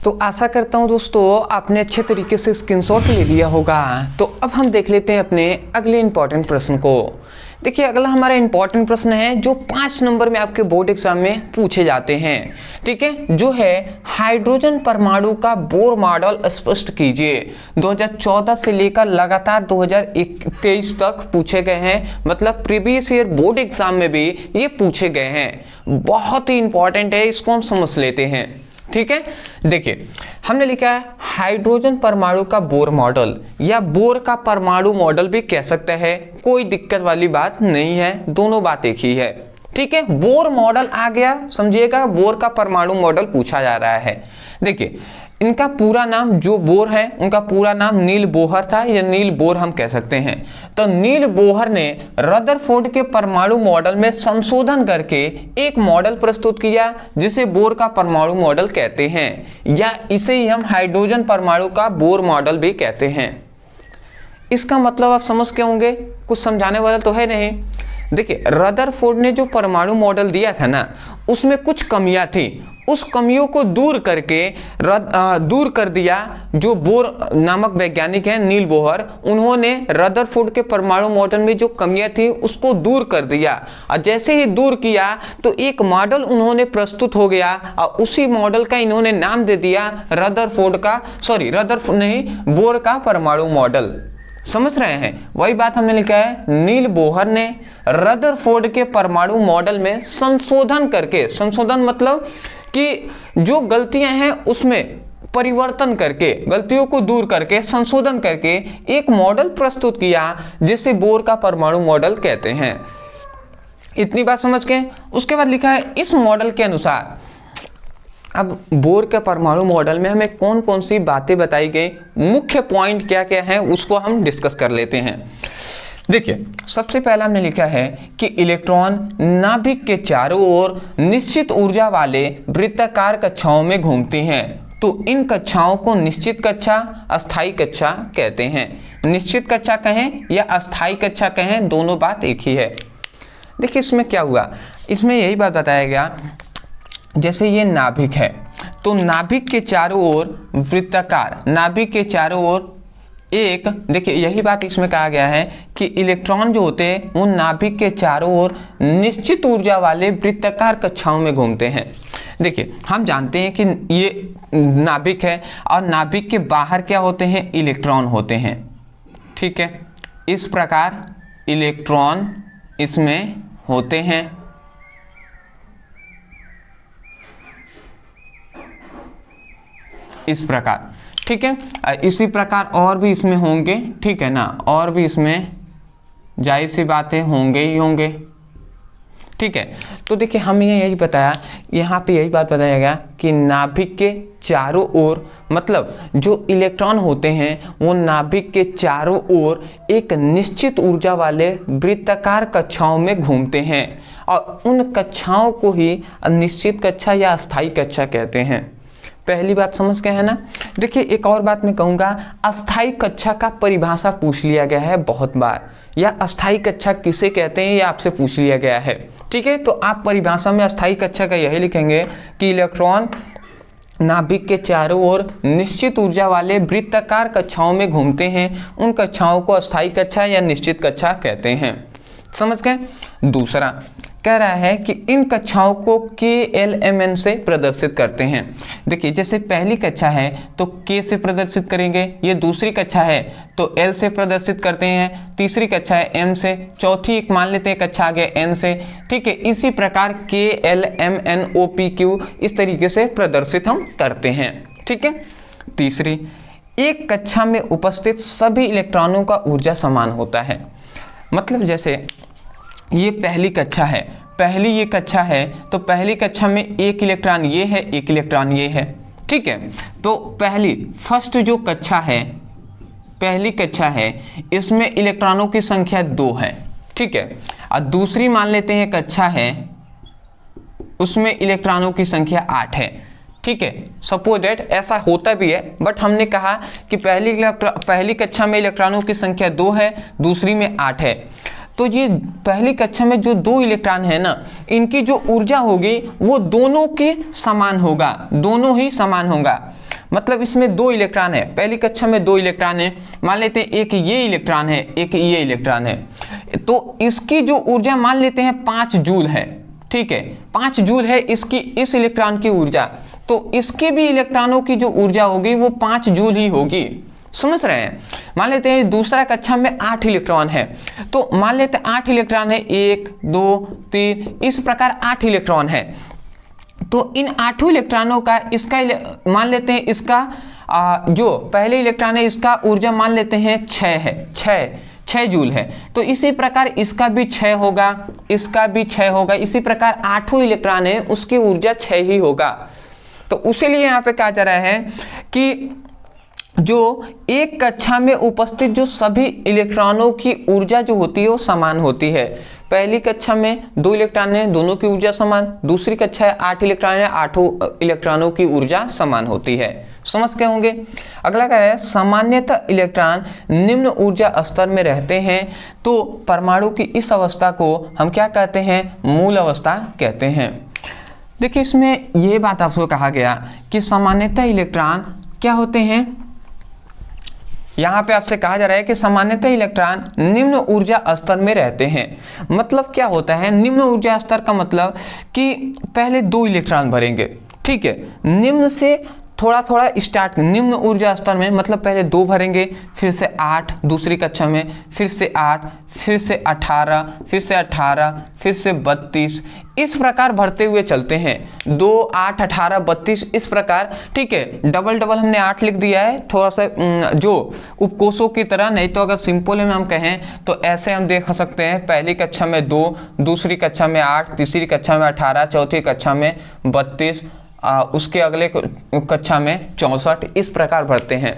तो आशा करता हूं दोस्तों आपने अच्छे तरीके से स्क्रीनशॉट ले लिया होगा। तो अब हम देख लेते हैं अपने अगले इंपॉर्टेंट प्रश्न को। देखिए अगला हमारा इंपॉर्टेंट प्रश्न है जो 5 नंबर में आपके बोर्ड एग्जाम में पूछे जाते हैं, ठीक है। जो है हाइड्रोजन परमाणु का बोर मॉडल स्पष्ट कीजिए। 2014 से लेकर लगातार 2023 तक पूछे गए हैं, मतलब प्रीवियस ईयर बोर्ड एग्जाम में भी ये पूछे गए हैं। बहुत ही इंपॉर्टेंट है, इसको हम समझ लेते हैं, ठीक है। देखिए हमने लिखा है हाइड्रोजन परमाणु का बोर मॉडल, या बोर का परमाणु मॉडल भी कह सकते हैं, कोई दिक्कत वाली बात नहीं है, दोनों बात एक ही है, ठीक है। बोर मॉडल आ गया, समझिएगा बोर का परमाणु मॉडल पूछा जा रहा है। देखिए इनका पूरा नाम जो बोर है उनका पूरा नाम नील बोहर था, या नील बोर हम कह सकते हैं। तो नील बोहर ने रदरफोर्ड के परमाणु मॉडल में संशोधन करके एक मॉडल प्रस्तुत किया जिसे बोर का परमाणु मॉडल कहते हैं, या इसे ही हम हाइड्रोजन परमाणु का बोर मॉडल भी कहते हैं। इसका मतलब आप समझ के होंगे, कुछ समझाने वाला तो है नहीं। देखिए रदरफोर्ड ने जो परमाणु मॉडल दिया था ना, उसमें कुछ कमियां थी, उस कमियों को दूर कर दिया जो बोर नामक वैज्ञानिक हैं नील बोहर, उन्होंने रदरफोर्ड के परमाणु मॉडल में जो कमियां थी उसको दूर कर दिया। और जैसे ही दूर किया तो एक मॉडल उन्होंने प्रस्तुत हो गया, और उसी मॉडल का इन्होंने नाम दे दिया बोर का परमाणु मॉडल। समझ रहे हैं, वही बात हमने लिखा है नील बोहर ने रदरफोर्ड के परमाणु मॉडल में संशोधन करके, संशोधन मतलब कि जो गलतियां हैं उसमें परिवर्तन करके, गलतियों को दूर करके, संशोधन करके एक मॉडल प्रस्तुत किया जिसे बोर का परमाणु मॉडल कहते हैं। इतनी बात समझ के उसके बाद लिखा है इस मॉडल के अनुसार, अब बोर के परमाणु मॉडल में हमें कौन कौन सी बातें बताई गई, मुख्य पॉइंट क्या क्या है उसको हम डिस्कस कर लेते हैं। देखिए सबसे पहला हमने लिखा है कि इलेक्ट्रॉन नाभिक के चारों ओर निश्चित ऊर्जा वाले वृत्ताकार कक्षाओं में घूमती हैं। तो इन कक्षाओं को निश्चित कक्षा, अस्थायी कक्षा कहते हैं। निश्चित कक्षा कहें या अस्थायी कक्षा कहें, दोनों बात एक ही है। देखिए इसमें क्या हुआ, इसमें यही बात बताया गया, जैसे ये नाभिक है तो नाभिक के चारों ओर वृत्ताकार, नाभिक के चारों ओर एक, देखिए यही बात इसमें कहा गया है कि इलेक्ट्रॉन जो होते हैं वो नाभिक के चारों ओर निश्चित ऊर्जा वाले वृत्ताकार कक्षाओं में घूमते हैं। देखिए हम जानते हैं कि ये नाभिक है और नाभिक के बाहर क्या होते हैं, इलेक्ट्रॉन होते हैं, ठीक है। इस प्रकार इलेक्ट्रॉन इसमें होते हैं, इस प्रकार, ठीक है। इसी प्रकार और भी इसमें होंगे, ठीक है ना, और भी इसमें जाहिर सी बातें होंगे ही होंगे, ठीक है। तो देखिए हम यही बताया, यहाँ पे यही बात बताया गया कि नाभिक के चारों ओर, मतलब जो इलेक्ट्रॉन होते हैं वो नाभिक के चारों ओर एक निश्चित ऊर्जा वाले वृत्ताकार कक्षाओं में घूमते हैं, और उन कक्षाओं को ही निश्चित कक्षा या अस्थायी कक्षा कहते हैं। पहली बात समझ गए हैं ना। देखिए एक और बात मैं कहूँगा, अस्थाई कक्षा का परिभाषा पूछ लिया गया है बहुत बार, या अस्थाई कक्षा किसे कहते हैं ये आपसे पूछ लिया गया है। ठीक है, तो आप परिभाषा में अस्थाई कक्षा का यही लिखेंगे कि इलेक्ट्रॉन नाभिक के चारों ओर निश्चित ऊर्जा वाले वृत्ताकार कक्षाओं में घूमते हैं, उन कक्षाओं को अस्थाई कक्षा या निश्चित कक्षा कहते हैं। समझ गए। दूसरा कह रहा है कि इन कक्षाओं को KLMN से प्रदर्शित करते हैं। देखिए जैसे पहली कक्षा है तो K से प्रदर्शित करेंगे, ये दूसरी कक्षा है तो L से प्रदर्शित करते हैं, तीसरी कक्षा है M से, चौथी एक मान लेते हैं कक्षा आ गया N से। ठीक है, इसी प्रकार KLMNOPQ इस तरीके से प्रदर्शित हम करते हैं। ठीक है। तीसरी, एक कक्षा में उपस्थित सभी इलेक्ट्रॉनों का ऊर्जा समान होता है। मतलब जैसे ये पहली कक्षा है, पहली ये कक्षा है तो पहली कक्षा में एक इलेक्ट्रॉन ये है, एक इलेक्ट्रॉन ये है। ठीक है, तो पहली फर्स्ट जो कक्षा है, पहली कक्षा है, इसमें इलेक्ट्रॉनों की संख्या 2 है। ठीक है, और दूसरी मान लेते हैं कक्षा है, उसमें इलेक्ट्रॉनों की संख्या 8 है। ठीक है, सपोज दैट ऐसा होता भी है, बट हमने कहा कि पहली कक्षा में इलेक्ट्रॉनों की संख्या 2 है, दूसरी में 8 है। तो ये पहली कक्षा में जो 2 इलेक्ट्रॉन है ना, इनकी जो ऊर्जा होगी वो दोनों के समान होगा, दोनों ही समान होगा। मतलब इसमें 2 इलेक्ट्रॉन है, पहली कक्षा में 2 इलेक्ट्रॉन है, मान लेते हैं एक ये इलेक्ट्रॉन है, एक ये इलेक्ट्रॉन है, तो इसकी जो ऊर्जा मान लेते हैं 5 जूल है। ठीक है, 5 जूल है इसकी, इस इलेक्ट्रॉन की ऊर्जा, तो इसके भी इलेक्ट्रॉनों की जो ऊर्जा होगी वो 5 जूल ही होगी। समझ रहे हैं। मान लेते हैं दूसरा कक्षा में 8 इलेक्ट्रॉन है, तो मान लेते हैं 8 इलेक्ट्रॉन है, 1 2 3 इस प्रकार 8 इलेक्ट्रॉन है। तो इन 8 इलेक्ट्रॉनों का इसका मान लेते हैं इसका जो पहले इलेक्ट्रॉन है इसका ऊर्जा मान लेते हैं 6 है, 6 जूल है। तो इसी प्रकार इसका भी 6 होगा, इसका भी 6 होगा, इसी प्रकार 8 इलेक्ट्रॉन है उसकी ऊर्जा 6 ही होगा। तो उसी लिए यहाँ पे कहा जा रहा है कि जो एक कक्षा में उपस्थित जो सभी इलेक्ट्रॉनों की ऊर्जा जो होती है वो समान होती है। पहली कक्षा में 2 इलेक्ट्रॉन है, दोनों की ऊर्जा समान, दूसरी कक्षा है 8 इलेक्ट्रॉन है, 8 इलेक्ट्रॉनों की ऊर्जा समान होती है। समझ गए होंगे। अगला क्या है, सामान्यतः इलेक्ट्रॉन निम्न ऊर्जा स्तर में रहते हैं, तो परमाणु की इस अवस्था को हम क्या कहते हैं, मूल अवस्था कहते हैं। देखिए इसमें यह बात आपको कहा गया कि सामान्यतः इलेक्ट्रॉन क्या होते हैं, यहाँ पे आपसे कहा जा रहा है कि सामान्यतः इलेक्ट्रॉन निम्न ऊर्जा स्तर में रहते हैं। मतलब क्या होता है निम्न ऊर्जा स्तर का मतलब कि पहले 2 इलेक्ट्रॉन भरेंगे। ठीक है, निम्न से थोड़ा थोड़ा स्टार्ट, निम्न ऊर्जा स्तर में मतलब पहले 2 भरेंगे, फिर से 8 दूसरी कक्षा में, फिर से 8, फिर से 18, फिर से 18, फिर से 32, इस प्रकार भरते हुए चलते हैं। 2 8 18 32 इस प्रकार। ठीक है, डबल डबल हमने 8 लिख दिया है, थोड़ा सा जो उपकोषों की तरह, नहीं तो अगर सिंपल में हम कहें तो ऐसे हम देख सकते हैं, पहली कक्षा में 2, दूसरी कक्षा में 8, तीसरी कक्षा में 18, चौथी कक्षा में 32, उसके अगले कक्षा में 64, इस प्रकार भरते हैं।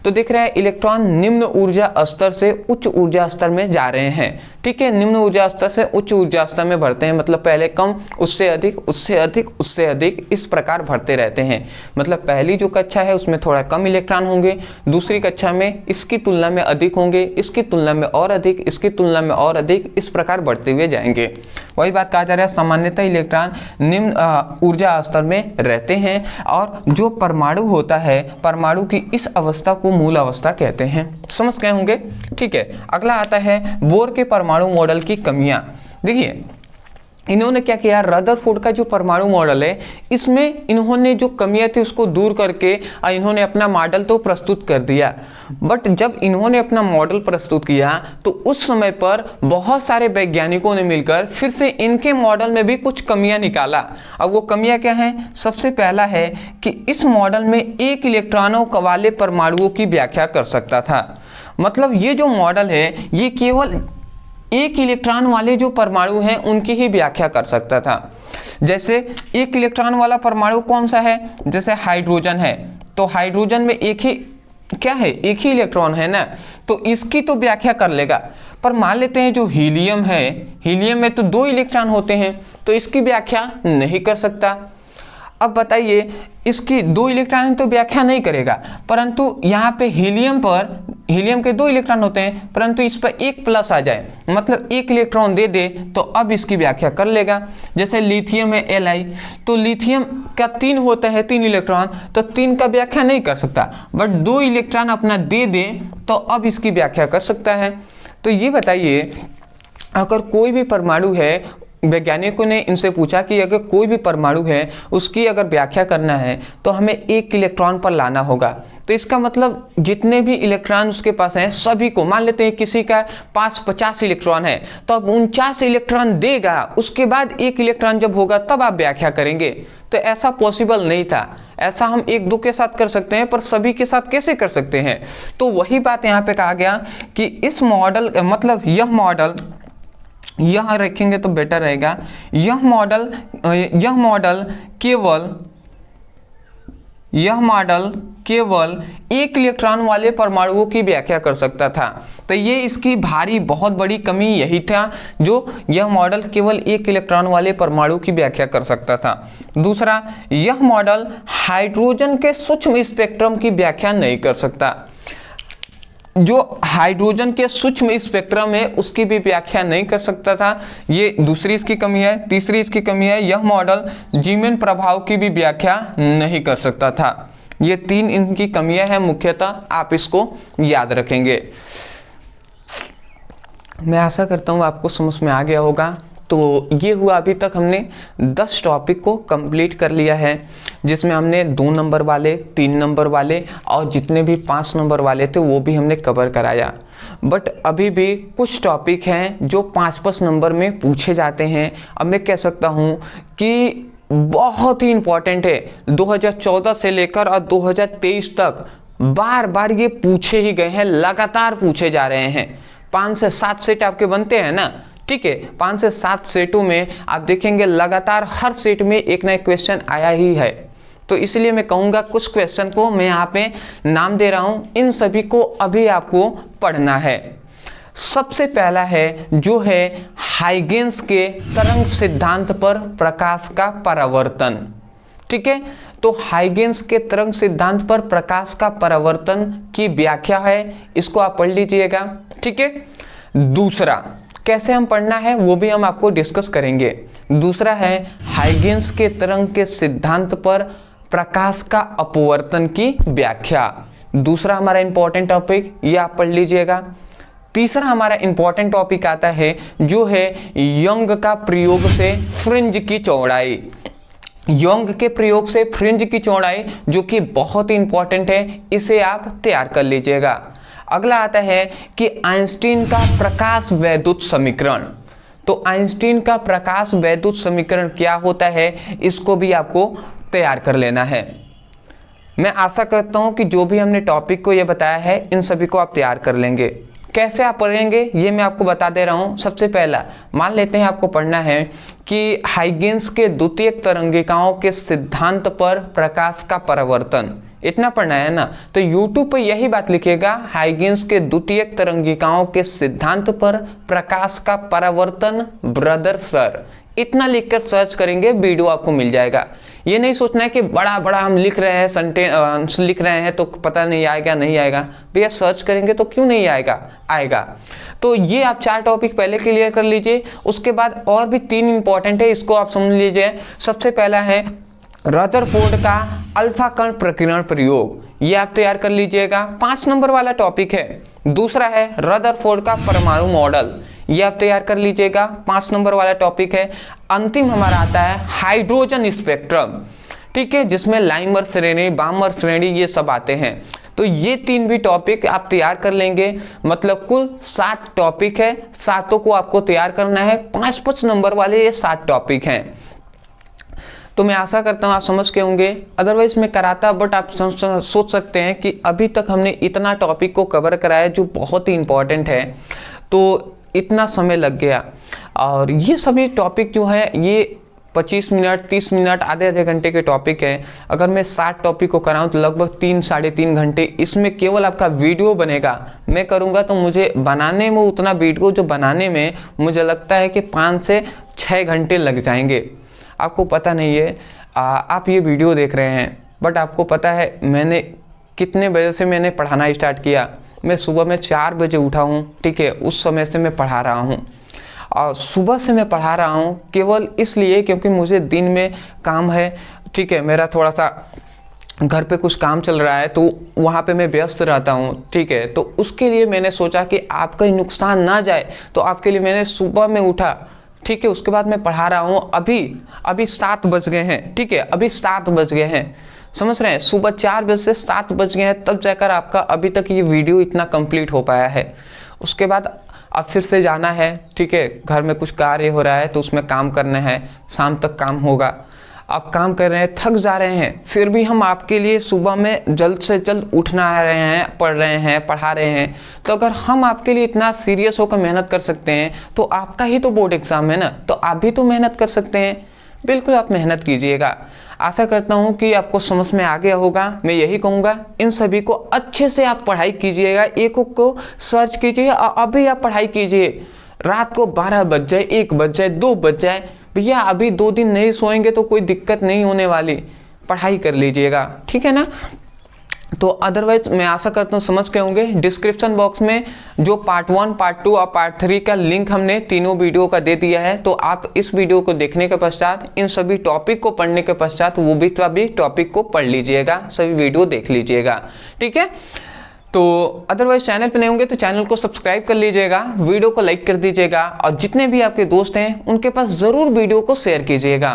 तो दिख रहा है इलेक्ट्रॉन निम्न ऊर्जा स्तर से उच्च ऊर्जा स्तर में जा रहे हैं। ठीक है, निम्न ऊर्जा स्तर से उच्च ऊर्जा स्तर में भरते हैं, मतलब पहले कम, उससे अधिक, उससे अधिक, उससे अधिक, इस प्रकार भरते रहते हैं। मतलब पहली जो कक्षा है उसमें थोड़ा कम इलेक्ट्रॉन होंगे, दूसरी कक्षा में इसकी तुलना में अधिक होंगे, इसकी तुलना में और अधिक, इसकी तुलना में और अधिक, इस प्रकार बढ़ते हुए जाएंगे। वही बात कहा जा रहा है, सामान्यतः इलेक्ट्रॉन निम्न ऊर्जा स्तर में रहते हैं, और जो परमाणु होता है, परमाणु की इस अवस्था को मूल अवस्था कहते हैं। समझ गए होंगे। ठीक है, अगला आता है बोर के परमाणु मॉडल की कमियां। देखिए इन्होंने क्या किया, रदरफोर्ड का जो परमाणु मॉडल है इसमें इन्होंने जो कमियां थी उसको दूर करके इन्होंने अपना मॉडल तो प्रस्तुत कर दिया। बट जब इन्होंने अपना मॉडल प्रस्तुत किया तो उस समय पर बहुत सारे वैज्ञानिकों ने मिलकर फिर से इनके मॉडल में भी कुछ कमियां निकाला। अब वो कमियां क्या हैं, सबसे पहला है कि इस मॉडल में 1 इलेक्ट्रॉनों वाले परमाणुओं की व्याख्या कर सकता था। मतलब ये जो मॉडल है ये केवल 1 इलेक्ट्रॉन वाले जो परमाणु हैं उनकी ही व्याख्या कर सकता था। जैसे 1 इलेक्ट्रॉन वाला परमाणु कौन सा है, जैसे हाइड्रोजन है, तो हाइड्रोजन में एक ही क्या है, एक ही इलेक्ट्रॉन है ना, तो इसकी तो व्याख्या कर लेगा। पर मान लेते हैं जो हीलियम है, हीलियम में तो 2 इलेक्ट्रॉन होते हैं, तो इसकी व्याख्या नहीं कर सकता। अब बताइए, इसकी 2 इलेक्ट्रॉन तो व्याख्या नहीं करेगा, परंतु यहाँ पे हीलियम के 2 इलेक्ट्रॉन होते हैं, परंतु इस पर 1 प्लस आ जाए, मतलब 1 इलेक्ट्रॉन दे दे तो अब इसकी व्याख्या कर लेगा। जैसे लिथियम है Li, तो लिथियम का 3 होता है 3 इलेक्ट्रॉन, तो 3 का व्याख्या नहीं कर सकता, बट 2 इलेक्ट्रॉन अपना दे दे तो अब इसकी व्याख्या कर सकता है। तो ये बताइए, अगर कोई भी परमाणु है, वैज्ञानिकों ने इनसे पूछा कि अगर कोई भी परमाणु है उसकी अगर व्याख्या करना है तो हमें 1 इलेक्ट्रॉन पर लाना होगा। तो इसका मतलब जितने भी इलेक्ट्रॉन उसके पास हैं सभी को, मान लेते हैं किसी का पास 50 इलेक्ट्रॉन है तो अब 49 इलेक्ट्रॉन देगा, उसके बाद 1 इलेक्ट्रॉन जब होगा तब आप व्याख्या करेंगे। तो ऐसा पॉसिबल नहीं था, ऐसा हम 1-2 के साथ कर सकते हैं पर सभी के साथ कैसे कर सकते हैं। तो वही बात यहाँ पे कहा गया कि इस मॉडल, मतलब यह रखेंगे तो बेटर रहेगा। यह मॉडल केवल 1 इलेक्ट्रॉन वाले परमाणुओं की व्याख्या कर सकता था। तो ये इसकी भारी बहुत बड़ी कमी यही था, जो यह मॉडल केवल 1 इलेक्ट्रॉन वाले परमाणु की व्याख्या कर सकता था। दूसरा, यह मॉडल हाइड्रोजन के सूक्ष्म स्पेक्ट्रम की व्याख्या नहीं कर सकता। जो हाइड्रोजन के सूक्ष्म स्पेक्ट्रम है उसकी भी व्याख्या नहीं कर सकता था, ये दूसरी इसकी कमी है। तीसरी इसकी कमी है, यह मॉडल जीमेन प्रभाव की भी व्याख्या नहीं कर सकता था। ये 3 इनकी कमियां हैं मुख्यतः, आप इसको याद रखेंगे। मैं आशा करता हूँ आपको समझ में आ गया होगा। तो ये हुआ, अभी तक हमने 10 टॉपिक को कंप्लीट कर लिया है, जिसमें हमने 2 नंबर वाले, 3 नंबर वाले और जितने भी 5 नंबर वाले थे वो भी हमने कवर कराया। बट अभी भी कुछ टॉपिक हैं जो 5-5 नंबर में पूछे जाते हैं। अब मैं कह सकता हूँ कि बहुत ही इम्पोर्टेंट है, 2014 से लेकर और 2023 तक बार बार ये पूछे ही गए हैं, लगातार पूछे जा रहे हैं। 5 से 7 सेट आपके बनते हैं ना, ठीक है, 5 से 7 सेटों में आप देखेंगे लगातार हर सेट में एक ना एक क्वेश्चन आया ही है। तो इसलिए मैं कहूँगा कुछ क्वेश्चन को मैं यहाँ पे नाम दे रहा हूँ, इन सभी को अभी आपको पढ़ना है। सबसे पहला है जो है हाइगेंस के तरंग सिद्धांत पर प्रकाश का परावर्तन। ठीक है, तो हाइगेंस के तरंग सिद्धांत पर प्रकाश का परावर्तन की व्याख्या है, इसको आप पढ़ लीजिएगा। ठीक है, दूसरा कैसे हम पढ़ना है वो भी हम आपको डिस्कस करेंगे। दूसरा है हाइगेंस के तरंग के सिद्धांत पर प्रकाश का अपवर्तन की व्याख्या। दूसरा हमारा इंपॉर्टेंट टॉपिक, ये आप पढ़ लीजिएगा। तीसरा हमारा इंपॉर्टेंट टॉपिक आता है जो है यंग का प्रयोग से फ्रिंज की चौड़ाई। यंग के प्रयोग से फ्रिंज की चौड़ाई जो कि बहुत ही इंपॉर्टेंट है, इसे आप तैयार कर लीजिएगा। अगला आता है कि आइंस्टीन का प्रकाश वैद्युत समीकरण। तो आइंस्टीन का प्रकाश वैद्युत समीकरण क्या होता है, इसको भी आपको तैयार कर लेना है। मैं आशा करता हूं कि जो भी हमने टॉपिक को ये बताया है इन सभी को आप तैयार कर लेंगे। कैसे आप पढ़ेंगे ये मैं आपको बता दे रहा हूं। सबसे पहला मान लेते हैं आपको पढ़ना है कि हाइगेंस के द्वितीयक तरंगिकाओं के सिद्धांत पर प्रकाश का परावर्तन, इतना पढ़ना है ना। तो YouTube पर यही बात लिखिएगा, हाइगेंस के द्वितीयक तरंगिकाओं के सिद्धांत पर प्रकाश का परावर्तन ब्रदर सर, इतना लिखकर सर्च करेंगे, वीडियो आपको मिल जाएगा। ये नहीं सोचना है कि बड़ा बड़ा हम लिख रहे हैं, सेंटेंस लिख रहे हैं तो पता नहीं आएगा, नहीं आएगा भैया, सर्च करेंगे तो क्यों नहीं आएगा, आएगा। तो ये आप 4 टॉपिक पहले क्लियर कर लीजिए। उसके बाद और भी 3 इंपॉर्टेंट है, इसको आप समझ लीजिए। सबसे पहला है रदरफोर्ड का अल्फा कण प्रकीर्णन प्रयोग, ये आप तैयार कर लीजिएगा, 5 नंबर वाला टॉपिक है। दूसरा है रदरफोर्ड का परमाणु मॉडल, ये आप तैयार कर लीजिएगा, 5 नंबर वाला टॉपिक है। अंतिम हमारा आता है हाइड्रोजन स्पेक्ट्रम, ठीक है, जिसमें लाइमर श्रेणी, बामर श्रेणी ये सब आते हैं। तो ये 3 भी टॉपिक आप तैयार कर लेंगे, मतलब कुल 7 टॉपिक है, 7 को आपको तैयार करना है। 5-5 नंबर वाले ये 7 टॉपिक हैं। तो मैं आशा करता हूँ आप समझ के होंगे, अदरवाइज मैं कराता, बट आप सोच सकते हैं कि अभी तक हमने इतना टॉपिक को कवर कराया जो बहुत ही इंपॉर्टेंट है, तो इतना समय लग गया। और ये सभी टॉपिक जो है ये 25 मिनट, 30 मिनट, आधे घंटे के टॉपिक है। अगर मैं 7 टॉपिक को कराऊं तो लगभग 3-3.5 घंटे इसमें केवल आपका वीडियो बनेगा। मैं करूंगा तो मुझे बनाने में, उतना वीडियो जो बनाने में मुझे लगता है कि 5 से 6 घंटे लग जाएंगे। आपको पता नहीं है, आप ये वीडियो देख रहे हैं, बट आपको पता है मैंने कितने बजे से मैंने पढ़ाना स्टार्ट किया? मैं सुबह में 4 बजे उठा हूँ, ठीक है, उस समय से मैं पढ़ा रहा हूँ। और सुबह से मैं पढ़ा रहा हूँ केवल इसलिए क्योंकि मुझे दिन में काम है, ठीक है, मेरा थोड़ा सा घर पे कुछ काम चल रहा है तो वहाँ पे मैं व्यस्त रहता हूँ, ठीक है। तो उसके लिए मैंने सोचा कि आपका नुकसान ना जाए, तो आपके लिए मैंने सुबह में उठा, ठीक है। उसके बाद मैं पढ़ा रहा हूँ। अभी 7 बज गए हैं, ठीक है, अभी 7 बज गए हैं, समझ रहे हैं? सुबह 4 बजे से 7 बज गए हैं, तब जाकर आपका अभी तक ये वीडियो इतना कंप्लीट हो पाया है। उसके बाद अब फिर से जाना है, ठीक है, घर में कुछ कार्य हो रहा है तो उसमें काम करना है, शाम तक काम होगा। आप काम कर रहे हैं, थक जा रहे हैं, फिर भी हम आपके लिए सुबह में जल्द से जल्द उठना आ रहे हैं, पढ़ रहे हैं, पढ़ा रहे हैं। तो अगर हम आपके लिए इतना सीरियस होकर मेहनत कर सकते हैं तो आपका ही तो बोर्ड एग्जाम है ना, तो आप भी तो मेहनत कर सकते हैं। बिल्कुल आप मेहनत कीजिएगा। आशा करता हूँ कि आपको समझ में आ गया होगा। मैं यही कहूँगा, इन सभी को अच्छे से आप पढ़ाई कीजिएगा, एक को सर्च कीजिए और अभी आप पढ़ाई कीजिए। रात को 12 बज जाए, 1 बज जाए, 2 बज जाए, भैया अभी 2 दिन नहीं सोएंगे तो कोई दिक्कत नहीं होने वाली, पढ़ाई कर लीजिएगा, ठीक है ना। तो अदरवाइज मैं आशा करता हूँ समझ के होंगे। डिस्क्रिप्शन बॉक्स में जो पार्ट 1, पार्ट 2 और पार्ट 3 का लिंक हमने तीनों वीडियो का दे दिया है। तो आप इस वीडियो को देखने के पश्चात, इन सभी टॉपिक को पढ़ने के पश्चात वो भी टॉपिक को पढ़ लीजिएगा, सभी वीडियो देख लीजिएगा, ठीक है। तो अदरवाइज चैनल पे नहीं होंगे तो चैनल को सब्सक्राइब कर लीजिएगा, वीडियो को लाइक कर दीजिएगा और जितने भी आपके दोस्त हैं उनके पास ज़रूर वीडियो को शेयर कीजिएगा।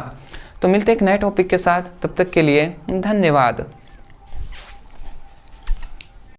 तो मिलते हैं एक नए टॉपिक के साथ, तब तक के लिए धन्यवाद।